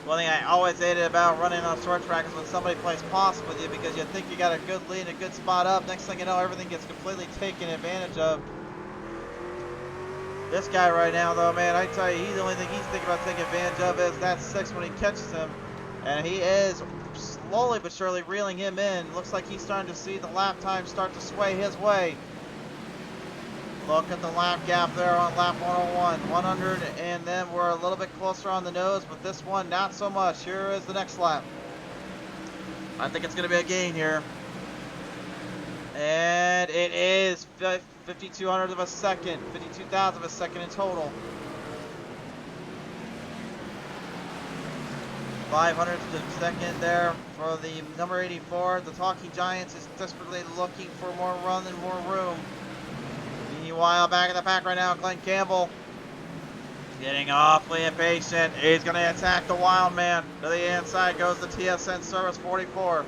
One thing I always hated about running on a short track is when somebody plays possum with you because you think you got a good lead and a good spot up. Next thing you know, everything gets completely taken advantage of. This guy right now, though, man, I tell you, the only thing he's thinking about taking advantage of is that 6 when he catches him. And he is slowly but surely reeling him in. Looks like he's starting to see the lap time start to sway his way. Look at the lap gap there on lap 101. 100, and then we're a little bit closer on the nose, but this one, not so much. Here is the next lap. I think it's going to be a gain here. And it is 5,200 of a second, 52,000 of a second in total. 500 of a second there for the number 84. The Talking Giants is desperately looking for more run and more room. Meanwhile, back in the pack right now, Glenn Campbell getting awfully impatient. He's going to attack the Wild Man. To the inside goes the TSN Service 44.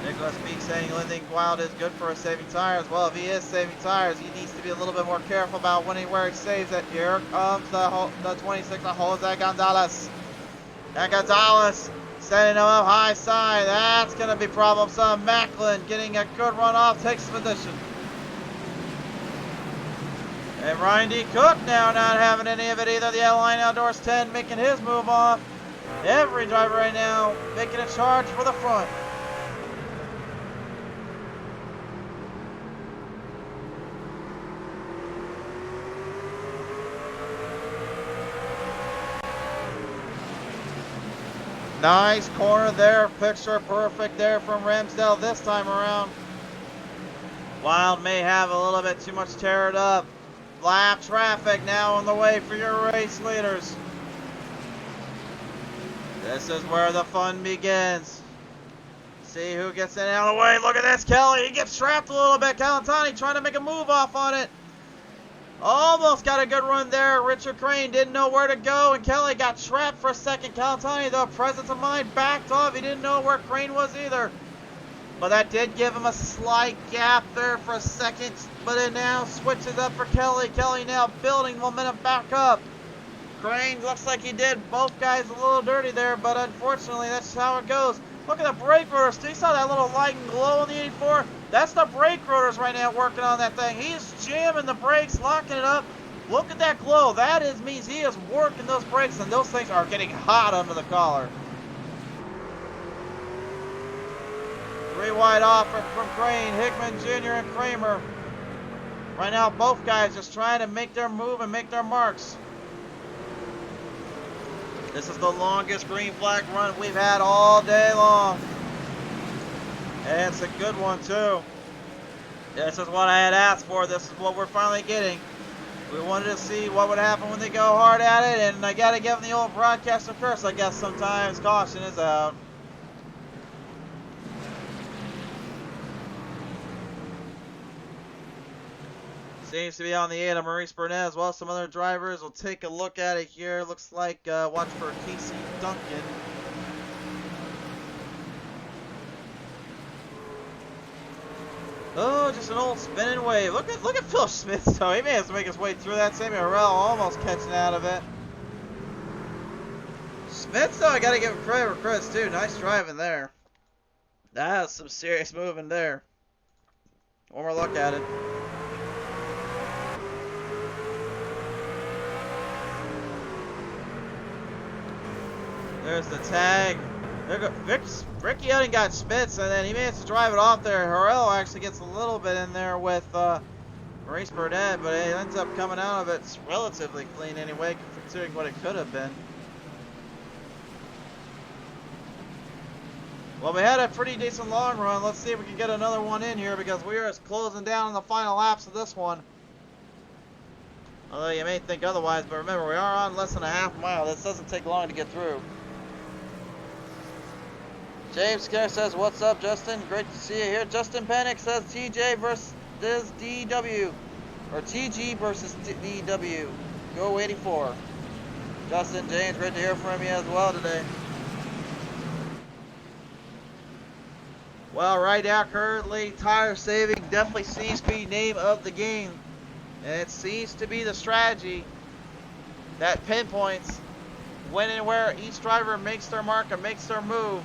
Nicholas Peak saying Lyndon Wild is good for saving tires. Well, if he is saving tires, he needs to be a little bit more careful about where he saves it. Here comes the 26 of Jose Gonzalez. And Gonzalez setting him up high side. That's going to be problemsome. Macklin getting a good run off, takes position. And Ryan D. Cook now not having any of it either. The Line Outdoors 10 making his move off. Every driver right now making a charge for the front. Nice corner there, picture perfect there from Ramsdale this time around. Wild may have a little bit too much teared up. Lap traffic now on the way for your race leaders. This is where the fun begins. See who gets in out of the way. Look at this, Kelly. He gets trapped a little bit. Calantani trying to make a move off on it. Almost got a good run there. Richard Crane didn't know where to go, and Kelly got trapped for a second. Calantani, though, presence of mind, backed off. He didn't know where Crane was either. But that did give him a slight gap there for a second. But it now switches up for Kelly. Kelly now building momentum back up. Crane looks like he did both guys a little dirty there, but unfortunately, that's how it goes. Look at the brake rotors. You saw that little light and glow on the 84? That's the brake rotors right now working on that thing. He's jamming the brakes, locking it up. Look at that glow. That means he is working those brakes, and those things are getting hot under the collar. 3 wide off from Crane, Hickman Jr. and Kramer. Right now, both guys just trying to make their move and make their marks. This is the longest green flag run we've had all day long. And it's a good one, too. This is what I had asked for. This is what we're finally getting. We wanted to see what would happen when they go hard at it, and I got to give them the old broadcaster curse, I guess, sometimes. Caution is out. Seems to be on the 8 of Maurice Burnett as well. Some other drivers. We'll take a look at it here. Looks like, watch for Casey Duncan. Oh, just an old spinning wave. Look at Phil Smith, though. He may have to make his way through that. Sammy Harrell almost catching out of it. Smith, though, I got to give him credit for credits, too. Nice driving there. That was some serious moving there. One more look at it. There's the tag. Ricky Hutton got Spitz, and then he managed to drive it off there. Harrell actually gets a little bit in there with Maurice Burnett, but it ends up coming out of it relatively clean anyway, considering what it could have been. Well, we had a pretty decent long run. Let's see if we can get another one in here because we are closing down on the final laps of this one. Although you may think otherwise, but remember, we are on less than a half mile. This doesn't take long to get through. James Skinner says, what's up, Justin? Great to see you here. Justin Panic says, TJ versus DW. Or TG versus DW. Go 84. Justin, James, great to hear from you as well today. Well, right now, currently, tire saving definitely seems to be name of the game. And it seems to be the strategy that pinpoints when and where each driver makes their mark and makes their move.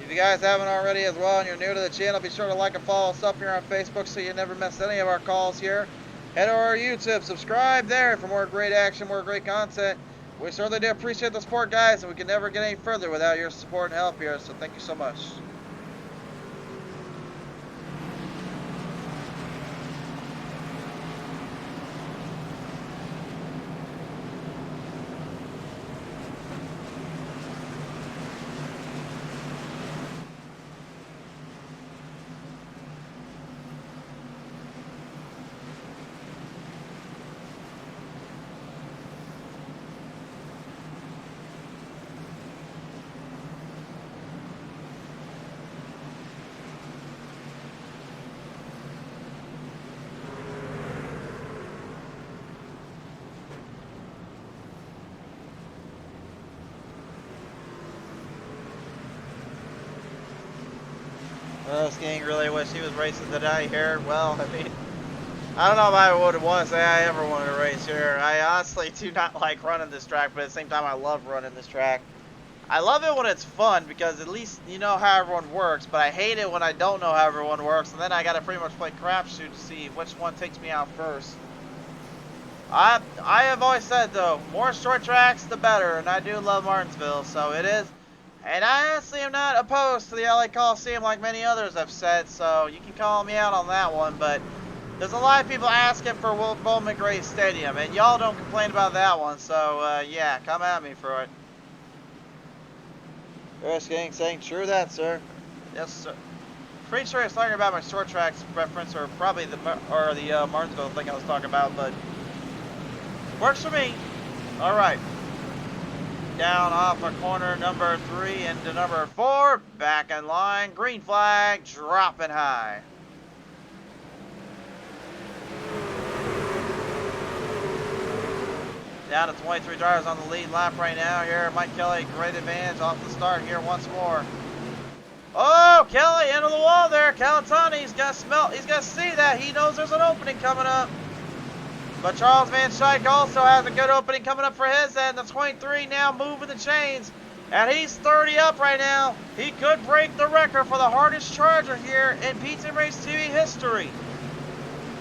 If you guys haven't already as well and you're new to the channel, be sure to like and follow us up here on Facebook so you never miss any of our calls here. Head over to our YouTube, subscribe there for more great action, more great content. We certainly do appreciate the support, guys, and we can never get any further without your support and help here, so thank you so much. Skiing really wish he was racing today here. Well, I mean, I don't know if I would want to say I ever wanted to race here. I honestly do not like running this track, but at the same time, I love running this track. I love it when it's fun because at least you know how everyone works, but I hate it when I don't know how everyone works, and then I got to pretty much play crapshoot to see which one takes me out first. I have always said, though, more short tracks, the better, and I do love Martinsville, so it is. And I honestly am not opposed to the LA Coliseum like many others have said, so you can call me out on that one, but there's a lot of people asking for Bo McRae Stadium, and y'all don't complain about that one, so yeah, come at me for it. Chris King saying, true that, sir. Yes, sir. Pretty sure I was talking about my short tracks reference, or probably the Martinsville thing I was talking about, but works for me. All right. Down off of corner number 3 into number 4. Back in line. Green flag. Dropping high. Down to 23 drivers on the lead lap right now here. Mike Kelly, great advantage off the start here once more. Oh, Kelly into the wall there. Calatani, he's got to smell, he's got to see that. He knows there's an opening coming up. But Charles Van Schaik also has a good opening coming up for his end. The 23 now moving the chains. And he's 30 up right now. He could break the record for the hardest charger here in PT Race TV history.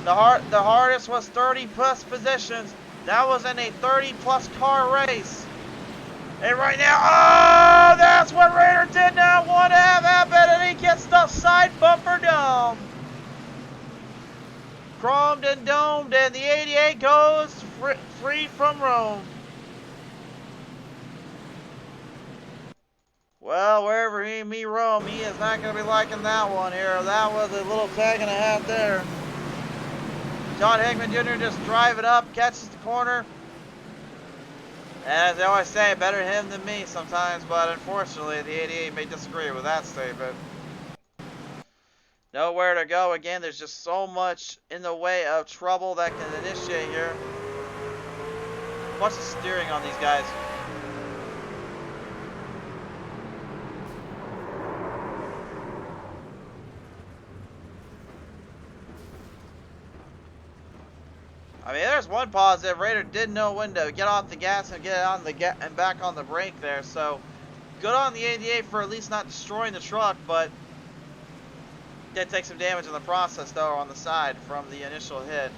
The hardest was 30 plus positions. That was in a 30 plus car race. And right now, oh, that's what Raider did not want to have happen. And he gets the side bumper dome. Chromed and domed, and the 88 goes free from Rome. Well, wherever he may roam, he is not going to be liking that one here. That was a little tag and a half there. John Hickman Jr. just driving up, catches the corner. And as they always say, better him than me sometimes, but unfortunately, the 88 may disagree with that statement. Nowhere to go. Again, there's just so much in the way of trouble that can initiate here. Watch the steering on these guys. I mean, there's one positive. Raider did know when to get off the gas and get on the and back on the brake there. So good on the 88 for at least not destroying the truck, but did take some damage in the process though on the side from the initial hit.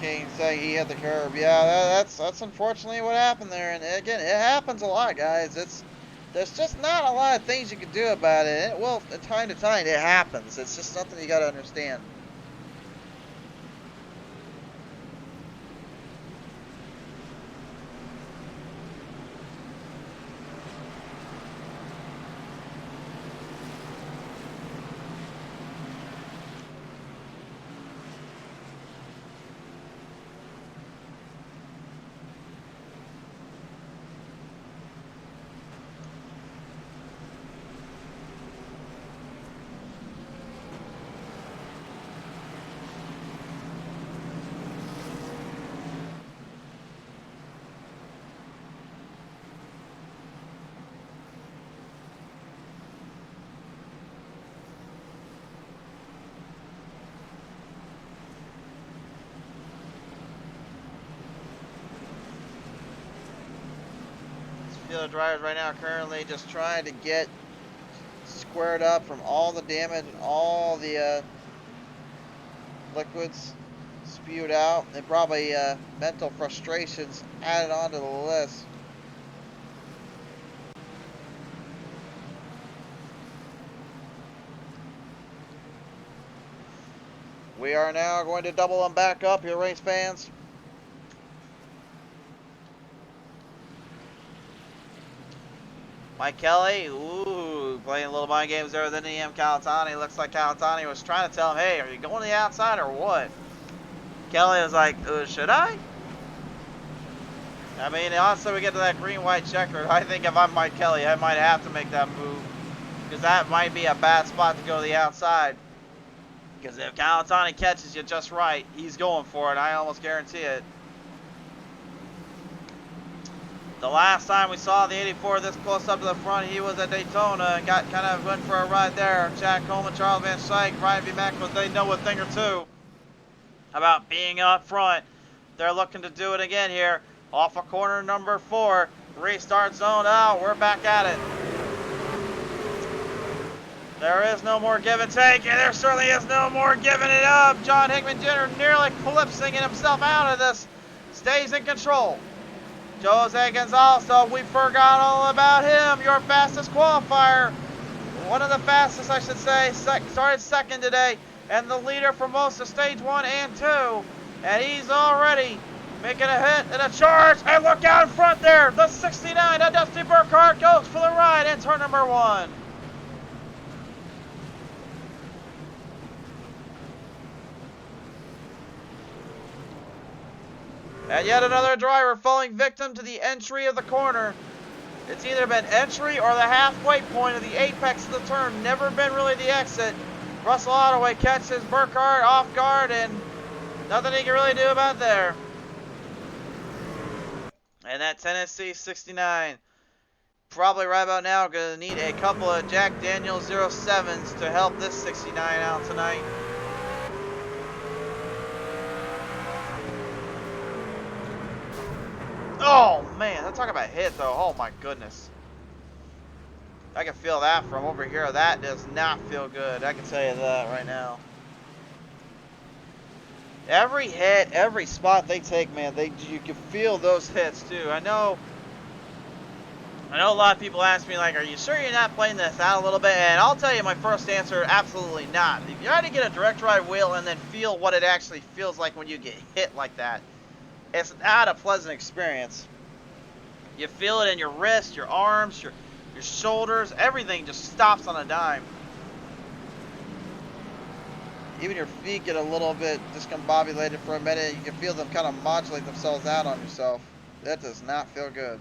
King saying he hit the curb. Yeah, that's unfortunately what happened there. And again, it happens a lot, guys. There's just not a lot of things you can do about it. Well, from time to time, it happens. It's just something you got to understand. field of drivers right now currently just trying to get squared up from all the damage and all the liquids spewed out, and probably mental frustrations added onto the list. We are now going to double them back up here, race fans. Mike Kelly, ooh, playing a little mind games there with NEM Calatani. Looks like Calatani was trying to tell him, hey, are you going to the outside or what? Kelly was like, should I? I mean, honestly, we get to that green-white checker. I think if I'm Mike Kelly, I might have to make that move, because that might be a bad spot to go to the outside. Because if Calatani catches you just right, he's going for it. I almost guarantee it. The last time we saw the 84 this close up to the front, he was at Daytona and got kind of went for a ride there. Chad Coleman, Charles Van Slyke, Ryan B. Mackman, they know a thing or two about being up front. They're looking to do it again here. Off of corner number 4. Restart zone out. We're back at it. There is no more give and take, and there certainly is no more giving it up. John Hickman Jr. nearly collapsing himself out of this. Stays in control. Jose Gonzalez, though, we forgot all about him. Your fastest qualifier. One of the fastest, I should say. Started second today. And the leader for most of stage 1 and 2. And he's already making a hit and a charge. And look out in front there. The 69 of Dusty Burkhardt goes for the ride in turn number 1. And yet another driver falling victim to the entry of the corner. It's either been entry or the halfway point of the apex of the turn. Never been really the exit. Russell Ottaway catches Burkhardt off guard, and nothing he can really do about there. And that Tennessee 69, probably right about now, going to need a couple of Jack Daniels 07s to help this 69 out tonight. Oh man, let's talk about hit though. Oh my goodness. I can feel that from over here. That does not feel good. I can tell you that right now. Every hit, every spot they take, man, you can feel those hits too. I know a lot of people ask me, like, are you sure you're not playing this out a little bit? And I'll tell you my first answer, absolutely not. If you try to get a direct drive wheel and then feel what it actually feels like when you get hit like that, it's not a pleasant experience. You feel it in your wrists, your arms, your shoulders. Everything just stops on a dime. Even your feet get a little bit discombobulated for a minute. You can feel them kind of modulate themselves out on yourself. That does not feel good.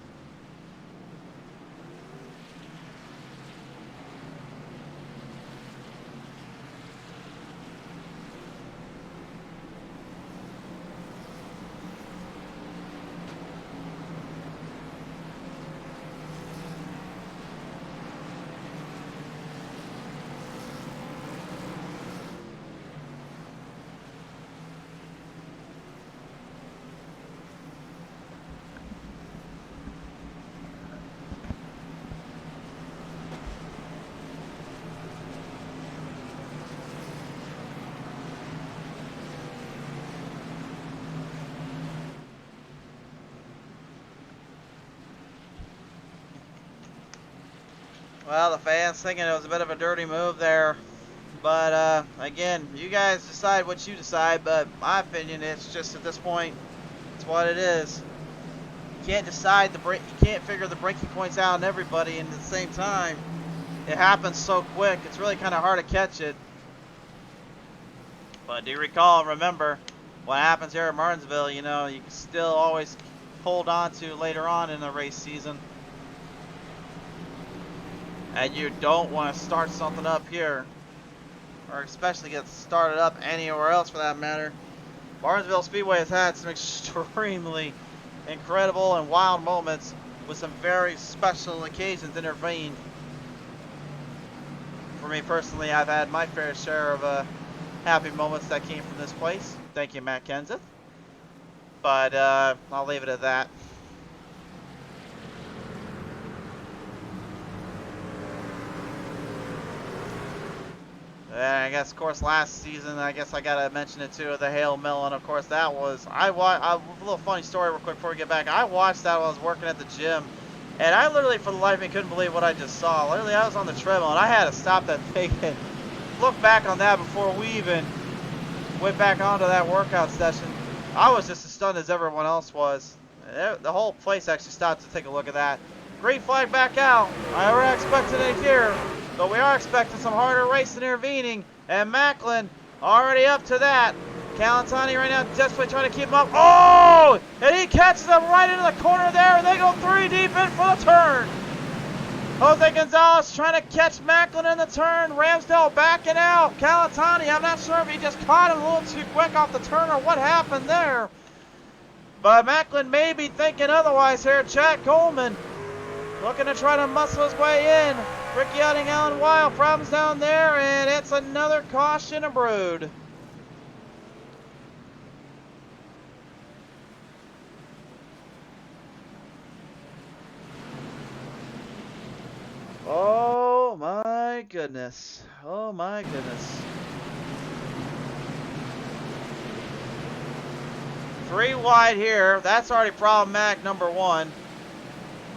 Well, the fans thinking it was a bit of a dirty move there. But, again, you guys decide what you decide. But my opinion, it's just at this point, it's what it is. You can't decide you can't figure the breaking points out on everybody, and at the same time, it happens so quick. It's really kind of hard to catch it. But do recall and remember what happens here at Martinsville. You know, you can still always hold on to later on in the race season. And you don't want to start something up here, or especially get started up anywhere else for that matter. Martinsville Speedway has had some extremely incredible and wild moments with some very special occasions intervened. For me personally, I've had my fair share of happy moments that came from this place. Thank you, Matt Kenseth. But I'll leave it at that. And I guess, of course, last season, I guess I gotta mention it too, the Hail Mill, and of course that was, a little funny story real quick before we get back. I watched that while I was working at the gym, and I literally, for the life of me, couldn't believe what I just saw. Literally, I was on the treadmill, and I had to stop that thing and look back on that before we even went back onto that workout session. I was just as stunned as everyone else was. The whole place actually stopped to take a look at that. Green flag back out. I already expected it here, but we are expecting some harder race and intervening. And Macklin already up to that. Calatani right now desperately trying to keep him up. Oh! And he catches them right into the corner there, and they go 3 deep in for the turn. Jose Gonzalez trying to catch Macklin in the turn. Ramsdale backing out. Calatani, I'm not sure if he just caught him a little too quick off the turn or what happened there. But Macklin may be thinking otherwise here. Chad Coleman looking to try to muscle his way in. Ricky Outing, Alan Wild, problems down there, and it's another caution abroad. Oh my goodness. Oh my goodness. 3 wide here. That's already problematic, number 1.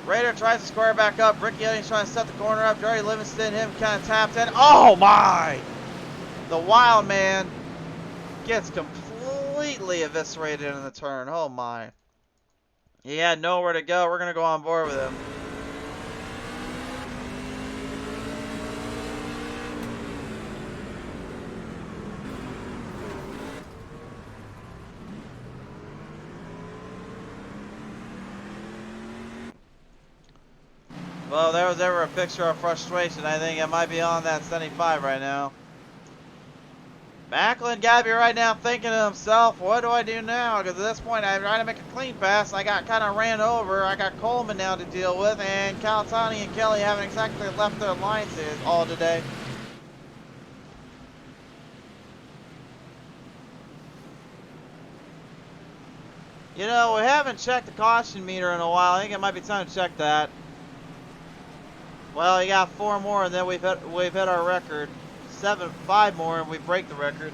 Raider tries to square back up. Ricky Eddings trying to set the corner up. Jerry Livingston, him kind of tapped in. Oh my! The Wild Man gets completely eviscerated in the turn. Oh my. He had nowhere to go. We're going to go on board with him. Well, there was ever a picture of frustration. I think it might be on that 75 right now. Macklin Gabby right now thinking to himself, what do I do now? Because at this point, I'm trying to make a clean pass. I got kind of ran over. I got Coleman now to deal with. And Calatani and Kelly haven't exactly left their lines all today. You know, we haven't checked the caution meter in a while. I think it might be time to check that. Well, you got 4 more, and then we've hit our record. 5 more, and we break the record.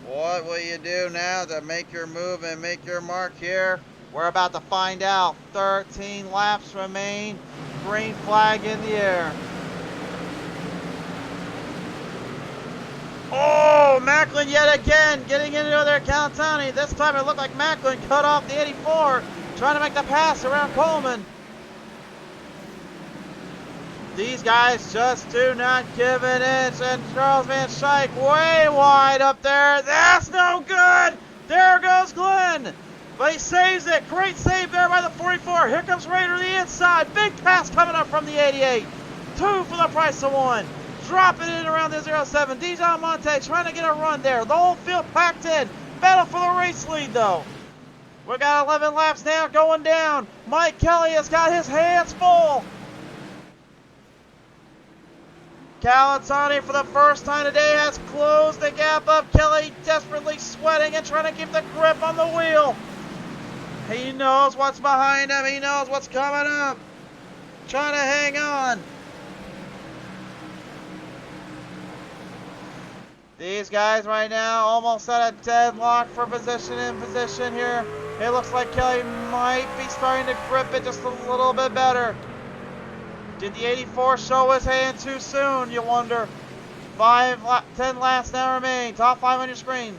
What will you do now to make your move and make your mark here? We're about to find out. 13 laps remain. Green flag in the air. Oh, Macklin yet again getting into their Calatani. This time it looked like Macklin cut off the 84, trying to make the pass around Coleman. These guys just do not give an inch, and Charles Van Schaik way wide up there. That's no good. There goes Glenn. But he saves it. Great save there by the 44. Here comes Raider to the inside. Big pass coming up from the 88. 2 for the price of 1. Drop it in around the 07. Dijon Monte trying to get a run there. The whole field packed in. Battle for the race lead though. We got 11 laps now going down. Mike Kelly has got his hands full. Calatani for the first time today has closed the gap up. Kelly desperately sweating and trying to keep the grip on the wheel. He knows what's behind him. He knows what's coming up. Trying to hang on. These guys right now almost at a deadlock for position in position here. It looks like Kelly might be starting to grip it just a little bit better. Did the 84 show his hand too soon, you wonder? 10 laps now remain. Top 5 on your screen.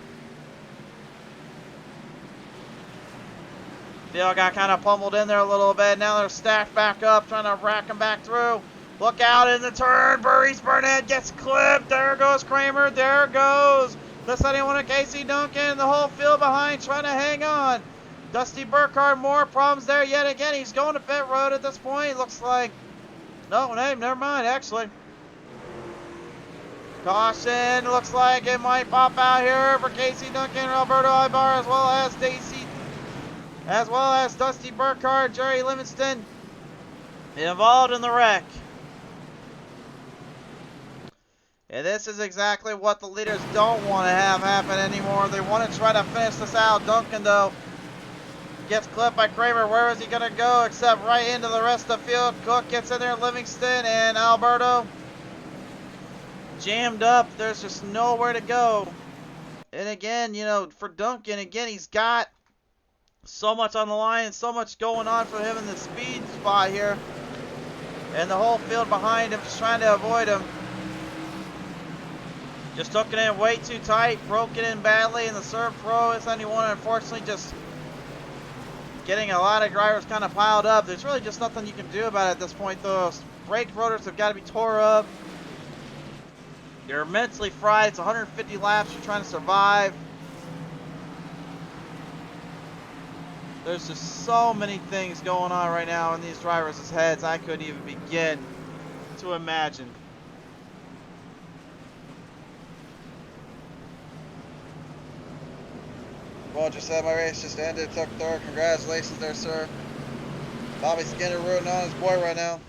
Field got kind of pummeled in there a little bit. Now they're stacked back up, trying to rack them back through. Look out in the turn. Burries Burnett gets clipped. There goes Kramer. There goes the 71 of Casey Duncan. The whole field behind trying to hang on. Dusty Burkhardt, more problems there yet again. He's going to pit road at this point. Looks like... No, never mind, actually. Caution. Looks like it might pop out here for Casey Duncan, Alberto Ibar, as well as Stacy, as well as Dusty Burkhardt, Jerry Livingston, involved in the wreck. And this is exactly what the leaders don't want to have happen anymore. They want to try to finish this out. Duncan, though, gets clipped by Kramer. Where is he going to go except right into the rest of the field? Cook gets in there, Livingston and Alberto jammed up. There's just nowhere to go. And again, you know, for Duncan, again, he's got so much on the line and so much going on for him in the speed spot here. And the whole field behind him just trying to avoid him. Just took it in way too tight, broke it in badly, and the serve pro is anyone, unfortunately, just getting a lot of drivers kind of piled up. There's really just nothing you can do about it at this point, though. Brake rotors have got to be tore up. You're immensely fried. It's 150 laps. You're trying to survive. There's just so many things going on right now in these drivers' heads I couldn't even begin to imagine. Well, just said my race just ended. Took third. Congratulations there, sir. Bobby Skinner rooting on his boy right now.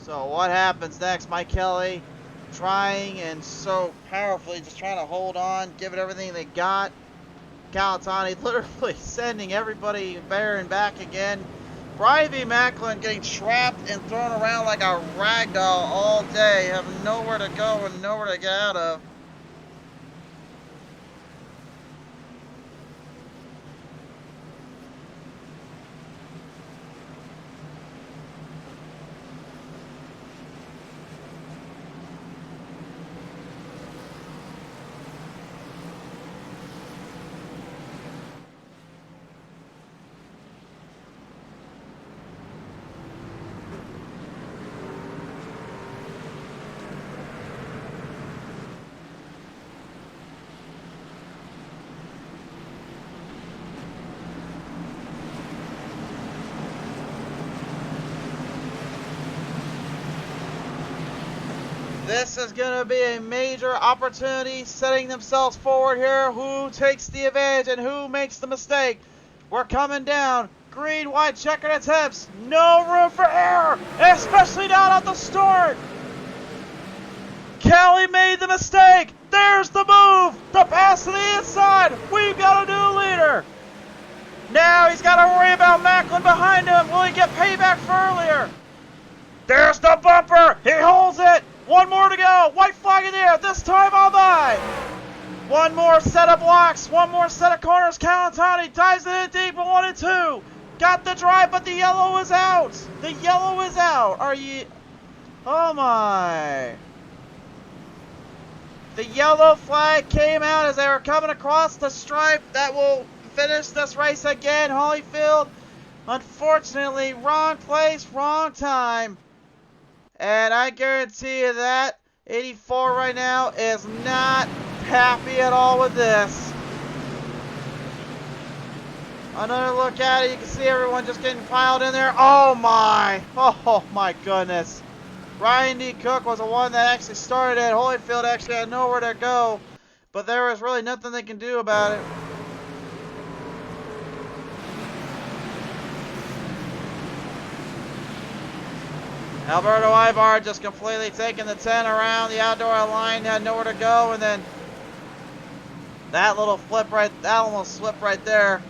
So what happens next? Mike Kelly trying and so powerfully just trying to hold on, give it everything they got. Calatani literally sending everybody there and back again. Brian V. Macklin getting trapped and thrown around like a rag doll all day, having nowhere to go and nowhere to get out of. This is going to be a major opportunity setting themselves forward here. Who takes the advantage and who makes the mistake? We're coming down. Green, white, checkered attempts. No room for error, especially not at the start. Kelly made the mistake. There's the move. The pass to the inside. We've got a new leader. Now he's got to worry about Macklin behind him. Will he get payback for earlier? There's the bumper. He holds it. One more to go. White flag in there. This time on by. One more set of blocks. One more set of corners. Calatani dives it in deep for 1 and 2. Got the drive, but the yellow is out. The yellow is out. Are you... Oh, my. The yellow flag came out as they were coming across the stripe. That will finish this race again. Holyfield, unfortunately, wrong place, wrong time. And I guarantee you that 84 right now is not happy at all with this. Another look at it. You can see everyone just getting piled in there. Oh my goodness. Ryan D. Cook was the one that actually started it. Holyfield actually had nowhere to go, but there was really nothing they can do about it. Alberto Ibar just completely taking the 10 around the outdoor line, had nowhere to go, and then that little flip right, that almost slipped right there.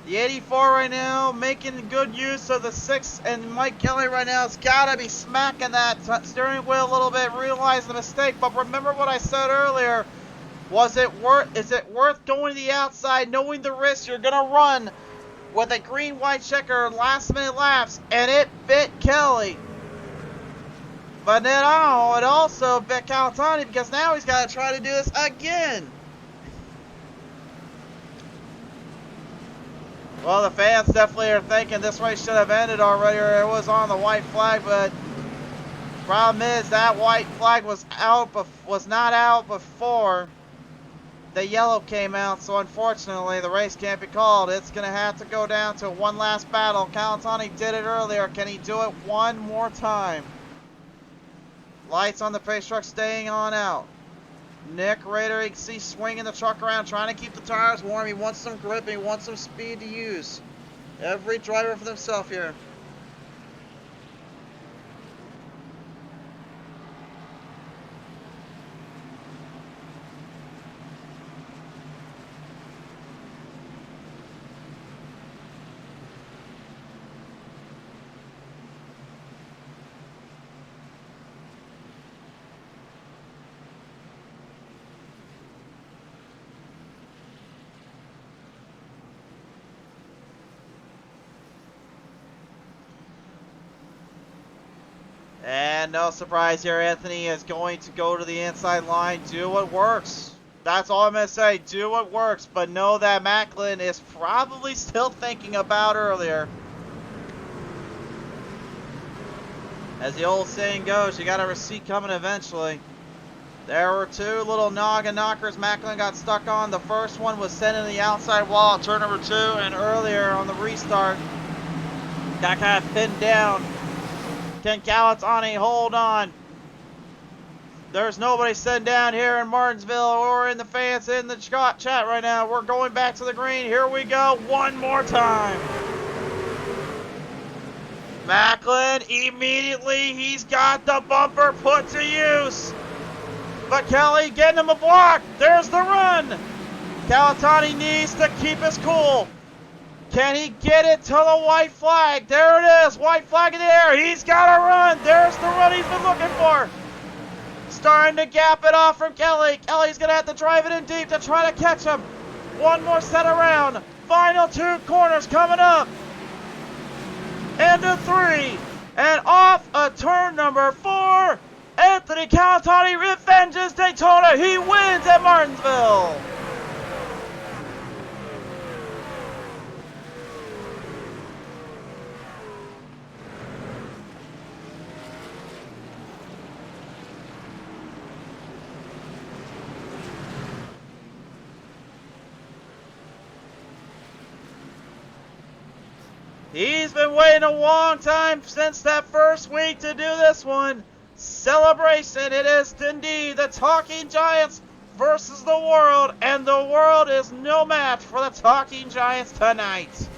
The 84 right now making good use of the 6, and Mike Kelly right now has got to be smacking that steering wheel a little bit, realize the mistake. But remember what I said earlier. Is it worth going to the outside, knowing the risk you're going to run with a green-white checker last minute laps, and it bit Kelly. But then it also bit Calatani because now he's got to try to do this again. Well, the fans definitely are thinking this race should have ended already, or it was on the white flag, but problem is that white flag was not out before the yellow came out, so unfortunately the race can't be called. It's going to have to go down to one last battle. Calatani did it earlier. Can he do it one more time? Lights on the pace truck staying on out. Nick Rader, you can see swinging the truck around, trying to keep the tires warm. He wants some grip, he wants some speed to use. Every driver for themselves here. And no surprise here, Anthony is going to go to the inside line, do what works. That's all I'm going to say, do what works. But know that Macklin is probably still thinking about earlier. As the old saying goes, you got a receipt coming eventually. There were two little noggin knockers Macklin got stuck on. The first one was sent in the outside wall at turn number 2, and earlier on the restart, got kind of pinned down. Can Calatani hold on? There's nobody sitting down here in Martinsville or in the fans in the chat right now. We're going back to the green. Here we go one more time. Macklin immediately, he's got the bumper put to use. But Kelly getting him a block. There's the run. Calatani needs to keep his cool. Can he get it to the white flag? There it is. White flag in the air. He's got to run. There's the run he's been looking for. Starting to gap it off from Kelly. Kelly's going to have to drive it in deep to try to catch him. One more set around. Final 2 corners coming up. Into 3. And off a turn number 4. Anthony Calatani revenges Daytona. He wins at Martinsville. He's been waiting a long time since that first week to do this one. Celebration, it is indeed the Talking Giants versus the world, and the world is no match for the Talking Giants tonight.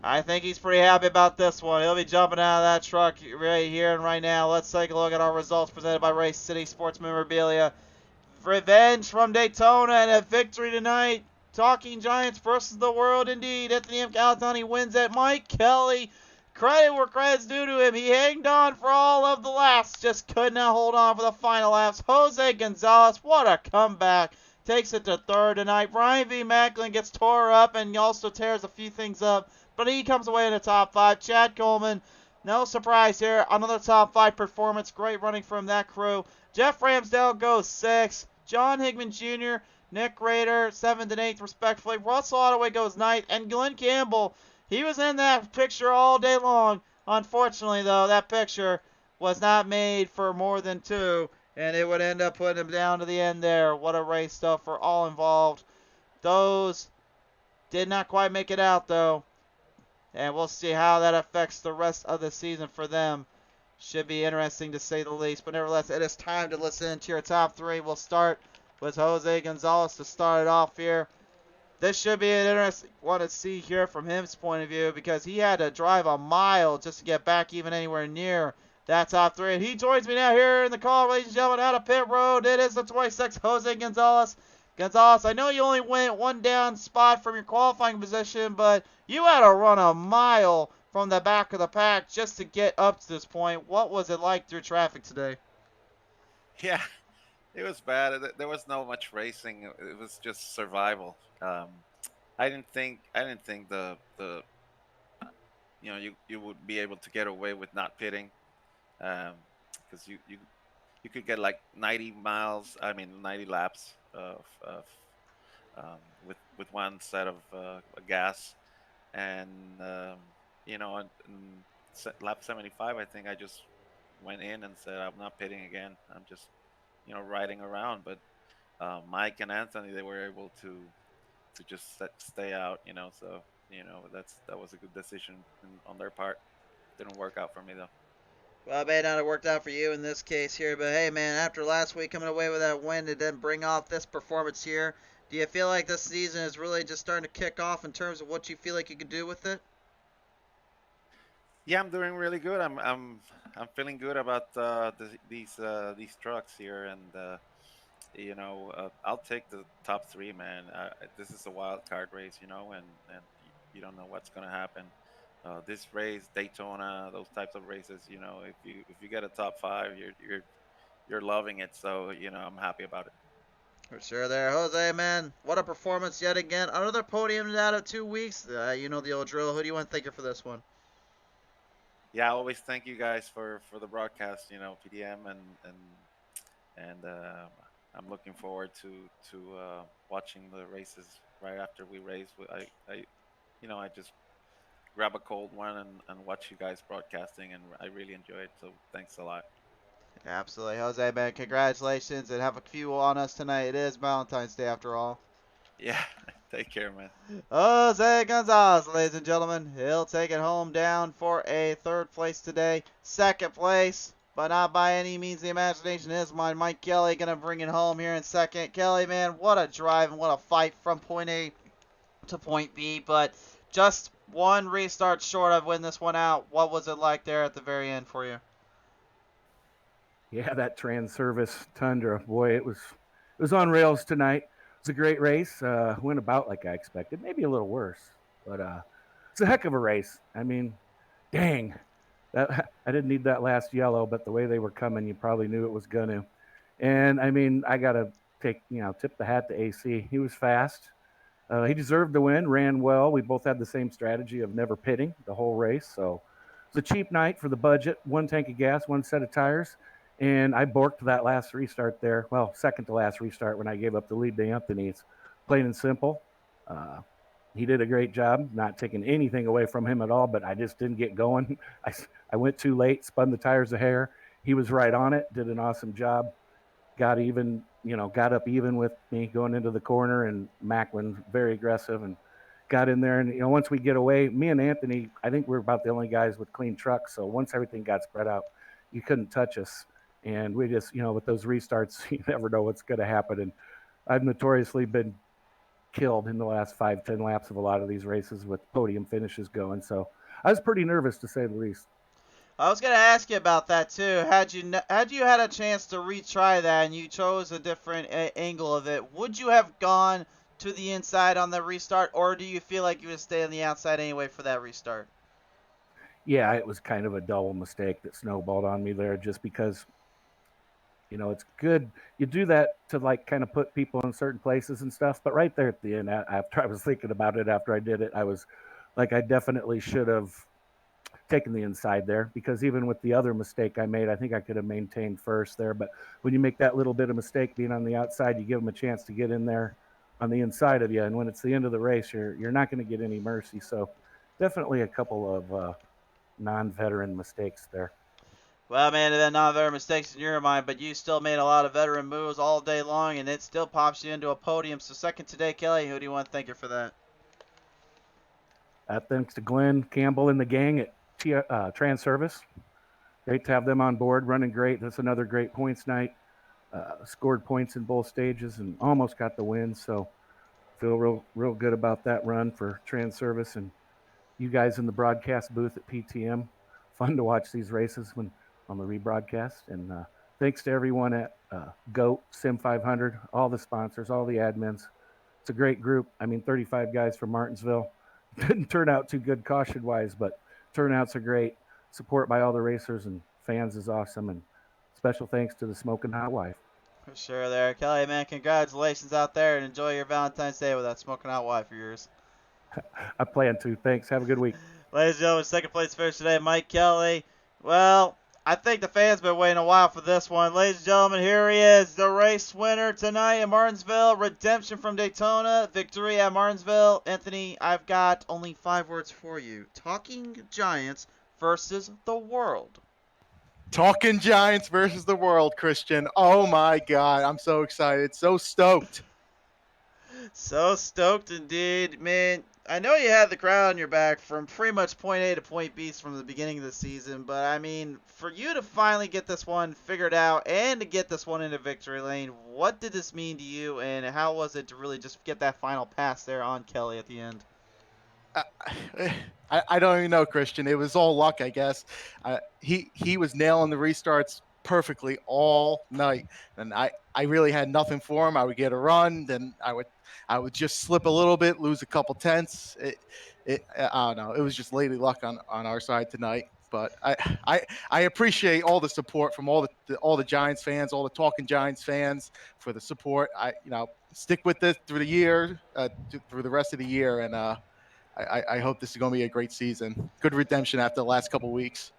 I think he's pretty happy about this one. He'll be jumping out of that truck right here and right now. Let's take a look at our results presented by Race City Sports Memorabilia. Revenge from Daytona and a victory tonight. Talking Giants versus the world indeed. Anthony M. Calatani wins it. Mike Kelly, credit where credit's due to him. He hanged on for all of the laps. Just could not hold on for the final laps. Jose Gonzalez, what a comeback. Takes it to third tonight. Brian V. Macklin gets tore up and also tears a few things up, but he comes away in the top five. Chad Coleman, no surprise here. Another top five performance. Great running from that crew. Jeff Ramsdale goes sixth. John Higman Jr., Nick Rader, 7th and 8th respectively. Russell Ottaway goes ninth. And Glenn Campbell, he was in that picture all day long. Unfortunately, though, that picture was not made for more than two, and it would end up putting him down to the end there. What a race, though, for all involved. Those did not quite make it out, though, and we'll see how that affects the rest of the season for them. Should be interesting to say the least, but nevertheless, it is time to listen to your top three. We'll start with Jose Gonzalez to start it off here. This should be an interesting one to see here from his point of view, because he had to drive a mile just to get back even anywhere near that top three. And he joins me now here in the call, ladies and gentlemen, out of pit road. It is the 26th, Jose Gonzalez. Gonzalez, I know you only went one down spot from your qualifying position, but you had to run a mile from the back of the pack just to get up to this point. What was it like through traffic today? Yeah, it was bad. There was no much racing. It was just survival. I didn't think the you would be able to get away with not pitting, because you could get like 90 miles. I mean 90 laps of with one set of gas, and lap 75, I think I just went in and said I'm not pitting again. I'm just riding around. But Mike and Anthony, they were able to just stay out. So that was a good decision on their part. Didn't work out for me though. Well, it may not have worked out for you in this case here, but hey, man, after last week coming away with that win, it didn't bring off this performance here. Do you feel like this season is really just starting to kick off in terms of what you feel like you could do with it? Yeah, I'm doing really good. I'm feeling good about these trucks here, and I'll take the top three, man. This is a wild card race, and you don't know what's gonna happen. This race, Daytona, those types of races, if you get a top five, you're loving it. So I'm happy about it. For sure there. Jose, man, what a performance yet again. Another podium out of 2 weeks. You know the old drill. Who do you want to thank you for this one? Yeah, I always thank you guys for the broadcast, PDM, and I'm looking forward to watching the races right after we race. I just grab a cold one and watch you guys broadcasting, and I really enjoy it. So thanks a lot. Absolutely. Jose, man, congratulations, and have a few on us tonight. It is Valentine's Day after all. Yeah, take care, man. Jose Gonzalez, ladies and gentlemen. He'll take it home down for a third place today. Second place, but not by any means the imagination is mine. Mike Kelly going to bring it home here in second. Kelly, man, what a drive and what a fight from point A to point B, but just one restart short of winning this one out. What was it like there at the very end for you? Yeah, that Trans Service Tundra, boy, it was on rails tonight. It was a great race. Went about like I expected, maybe a little worse, but it's a heck of a race. I mean, dang, that I didn't need that last yellow, but the way they were coming, you probably knew it was gonna. And I mean, I gotta tip the hat to AC. He was fast. He deserved the win. Ran well. We both had the same strategy of never pitting the whole race, so it's a cheap night for the budget. One tank of gas, one set of tires, And I borked that last restart there. Well, second to last restart when I gave up the lead to Anthony. It's plain and simple. Uh, he did a great job, not taking anything away from him at all, but I just didn't get going. I went too late, spun the tires a hair. He was right on it, did an awesome job, got even, got up even with me going into the corner, and Macklin very aggressive and got in there. And once we get away, me and Anthony, I think we're about the only guys with clean trucks. So once everything got spread out, you couldn't touch us. And we just, with those restarts, you never know what's going to happen. And I've notoriously been killed in the last 5-10 laps of a lot of these races with podium finishes going. So I was pretty nervous to say the least. I was gonna ask you about that too. Had you had a chance to retry that and you chose a different angle of it, would you have gone to the inside on the restart, or do you feel like you would stay on the outside anyway for that restart? Yeah, it was kind of a double mistake that snowballed on me there just because it's good. You do that to like kind of put people in certain places and stuff. But right there at the end, after I was thinking about it, after I did it, I was like, I definitely should have taken the inside there because even with the other mistake I made, I think I could have maintained first there. But when you make that little bit of mistake being on the outside, you give them a chance to get in there on the inside of you. And when it's the end of the race, you're not going to get any mercy. So definitely a couple of non-veteran mistakes there. Well, man, there not very mistakes in your mind, but you still made a lot of veteran moves all day long, and it still pops you into a podium. So second today, Kelly, who do you want to thank you for that? Thanks to Glenn Campbell and the gang at Trans Service. Great to have them on board, running great. That's another great points night. Scored points in both stages and almost got the win. So feel real good about that run for Trans Service and you guys in the broadcast booth at PTM. Fun to watch these races when on the rebroadcast. And thanks to everyone at GOAT, Sim 500, all the sponsors, all the admins. It's a great group. I mean, 35 guys from Martinsville. Didn't turn out too good caution wise, but turnouts are great. Support by all the racers and fans is awesome. And special thanks to the Smoking Hot Wife. For sure there. Kelly, man, congratulations out there, and enjoy your Valentine's Day with that smoking hot wife of yours. I plan to. Thanks. Have a good week. Ladies and gentlemen, second place finish today, Mike Kelly. Well, I think the fans been waiting a while for this one. Ladies and gentlemen, here he is, the race winner tonight in Martinsville. Redemption from Daytona. Victory at Martinsville. Anthony, I've got only 5 words for you. Talking Giants versus the world. Talking Giants versus the world, Christian. Oh my God, I'm so excited, so stoked. So stoked indeed, man. I know you had the crowd on your back from pretty much point A to point B from the beginning of the season, but I mean, for you to finally get this one figured out and to get this one into victory lane, what did this mean to you, and how was it to really just get that final pass there on Kelly at the end? I don't even know, Christian. It was all luck, I guess. He was nailing the restarts perfectly all night, and I really had nothing for him. I would get a run, then I would just slip a little bit, lose a couple tenths. I don't know. It was just lady luck on our side tonight. But I appreciate all the support from all the Giants fans, all the Talking Giants fans for the support. Stick with this through the year, through the rest of the year, and I hope this is going to be a great season. Good redemption after the last couple weeks.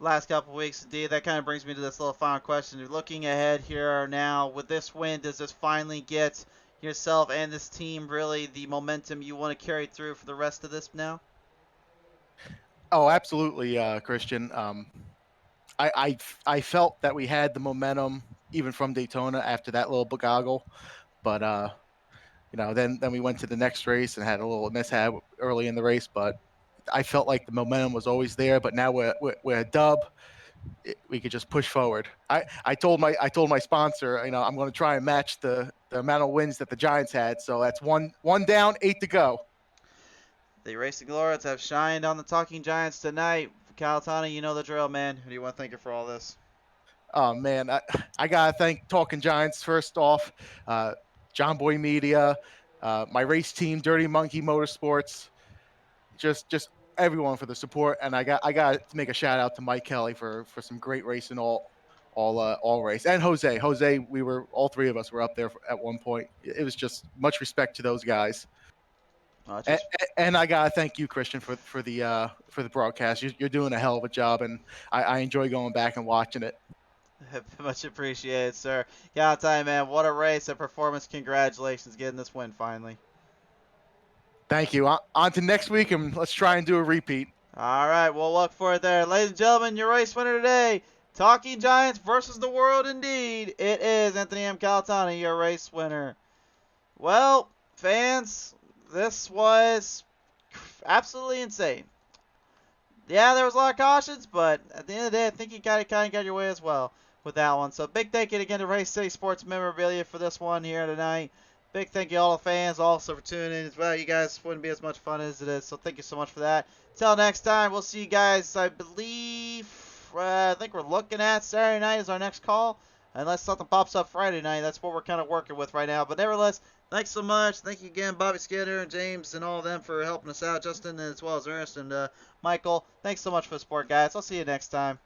Last couple weeks, indeed. That kind of brings me to this little final question. Looking ahead here now, with this win, does this finally get yourself and this team really the momentum you want to carry through for the rest of this now? Oh, absolutely, Christian. I felt that we had the momentum even from Daytona after that little goggle, but then we went to the next race and had a little mishap early in the race, but I felt like the momentum was always there. But now we're a dub. We could just push forward. I told my sponsor, I'm going to try and match the amount of wins that the Giants had. So that's one down, 8 to go. The Racing Glorious have shined on the Talking Giants tonight. Calatani, you know the drill, man. Who do you want to thank you for all this? Oh man, I gotta thank Talking Giants first off, John Boy Media, my race team, Dirty Monkey Motorsports, just everyone for the support, and I got to make a shout out to Mike Kelly for some great racing all race, and Jose. We were all 3 of us were up there at one point. It was just much respect to those guys. And I gotta thank you, Christian, for the broadcast. You're doing a hell of a job, and I enjoy going back and watching it. Much appreciated, sir. Yeah, I'll tell you, man, what a race, a performance. Congratulations getting this win finally. Thank you. On to next week, and let's try and do a repeat. All right, we'll look for it there. Ladies and gentlemen, your race winner today, Talking Giants versus the world indeed. It is Anthony M. Calatani, your race winner. Well, fans, this was absolutely insane. Yeah, there was a lot of cautions, but at the end of the day, I think you kind of got your way as well with that one. So big thank you again to Race City Sports Memorabilia for this one here tonight. Big thank you to all the fans also for tuning in as well. You guys wouldn't be as much fun as it is, so thank you so much for that. Till next time, we'll see you guys, I believe, I think we're looking at Saturday night as our next call. Unless something pops up Friday night, that's what we're kind of working with right now. But nevertheless, thanks so much. Thank you again, Bobby Skinner and James and all of them for helping us out. Justin as well as Ernest and Michael. Thanks so much for the support, guys. I'll see you next time.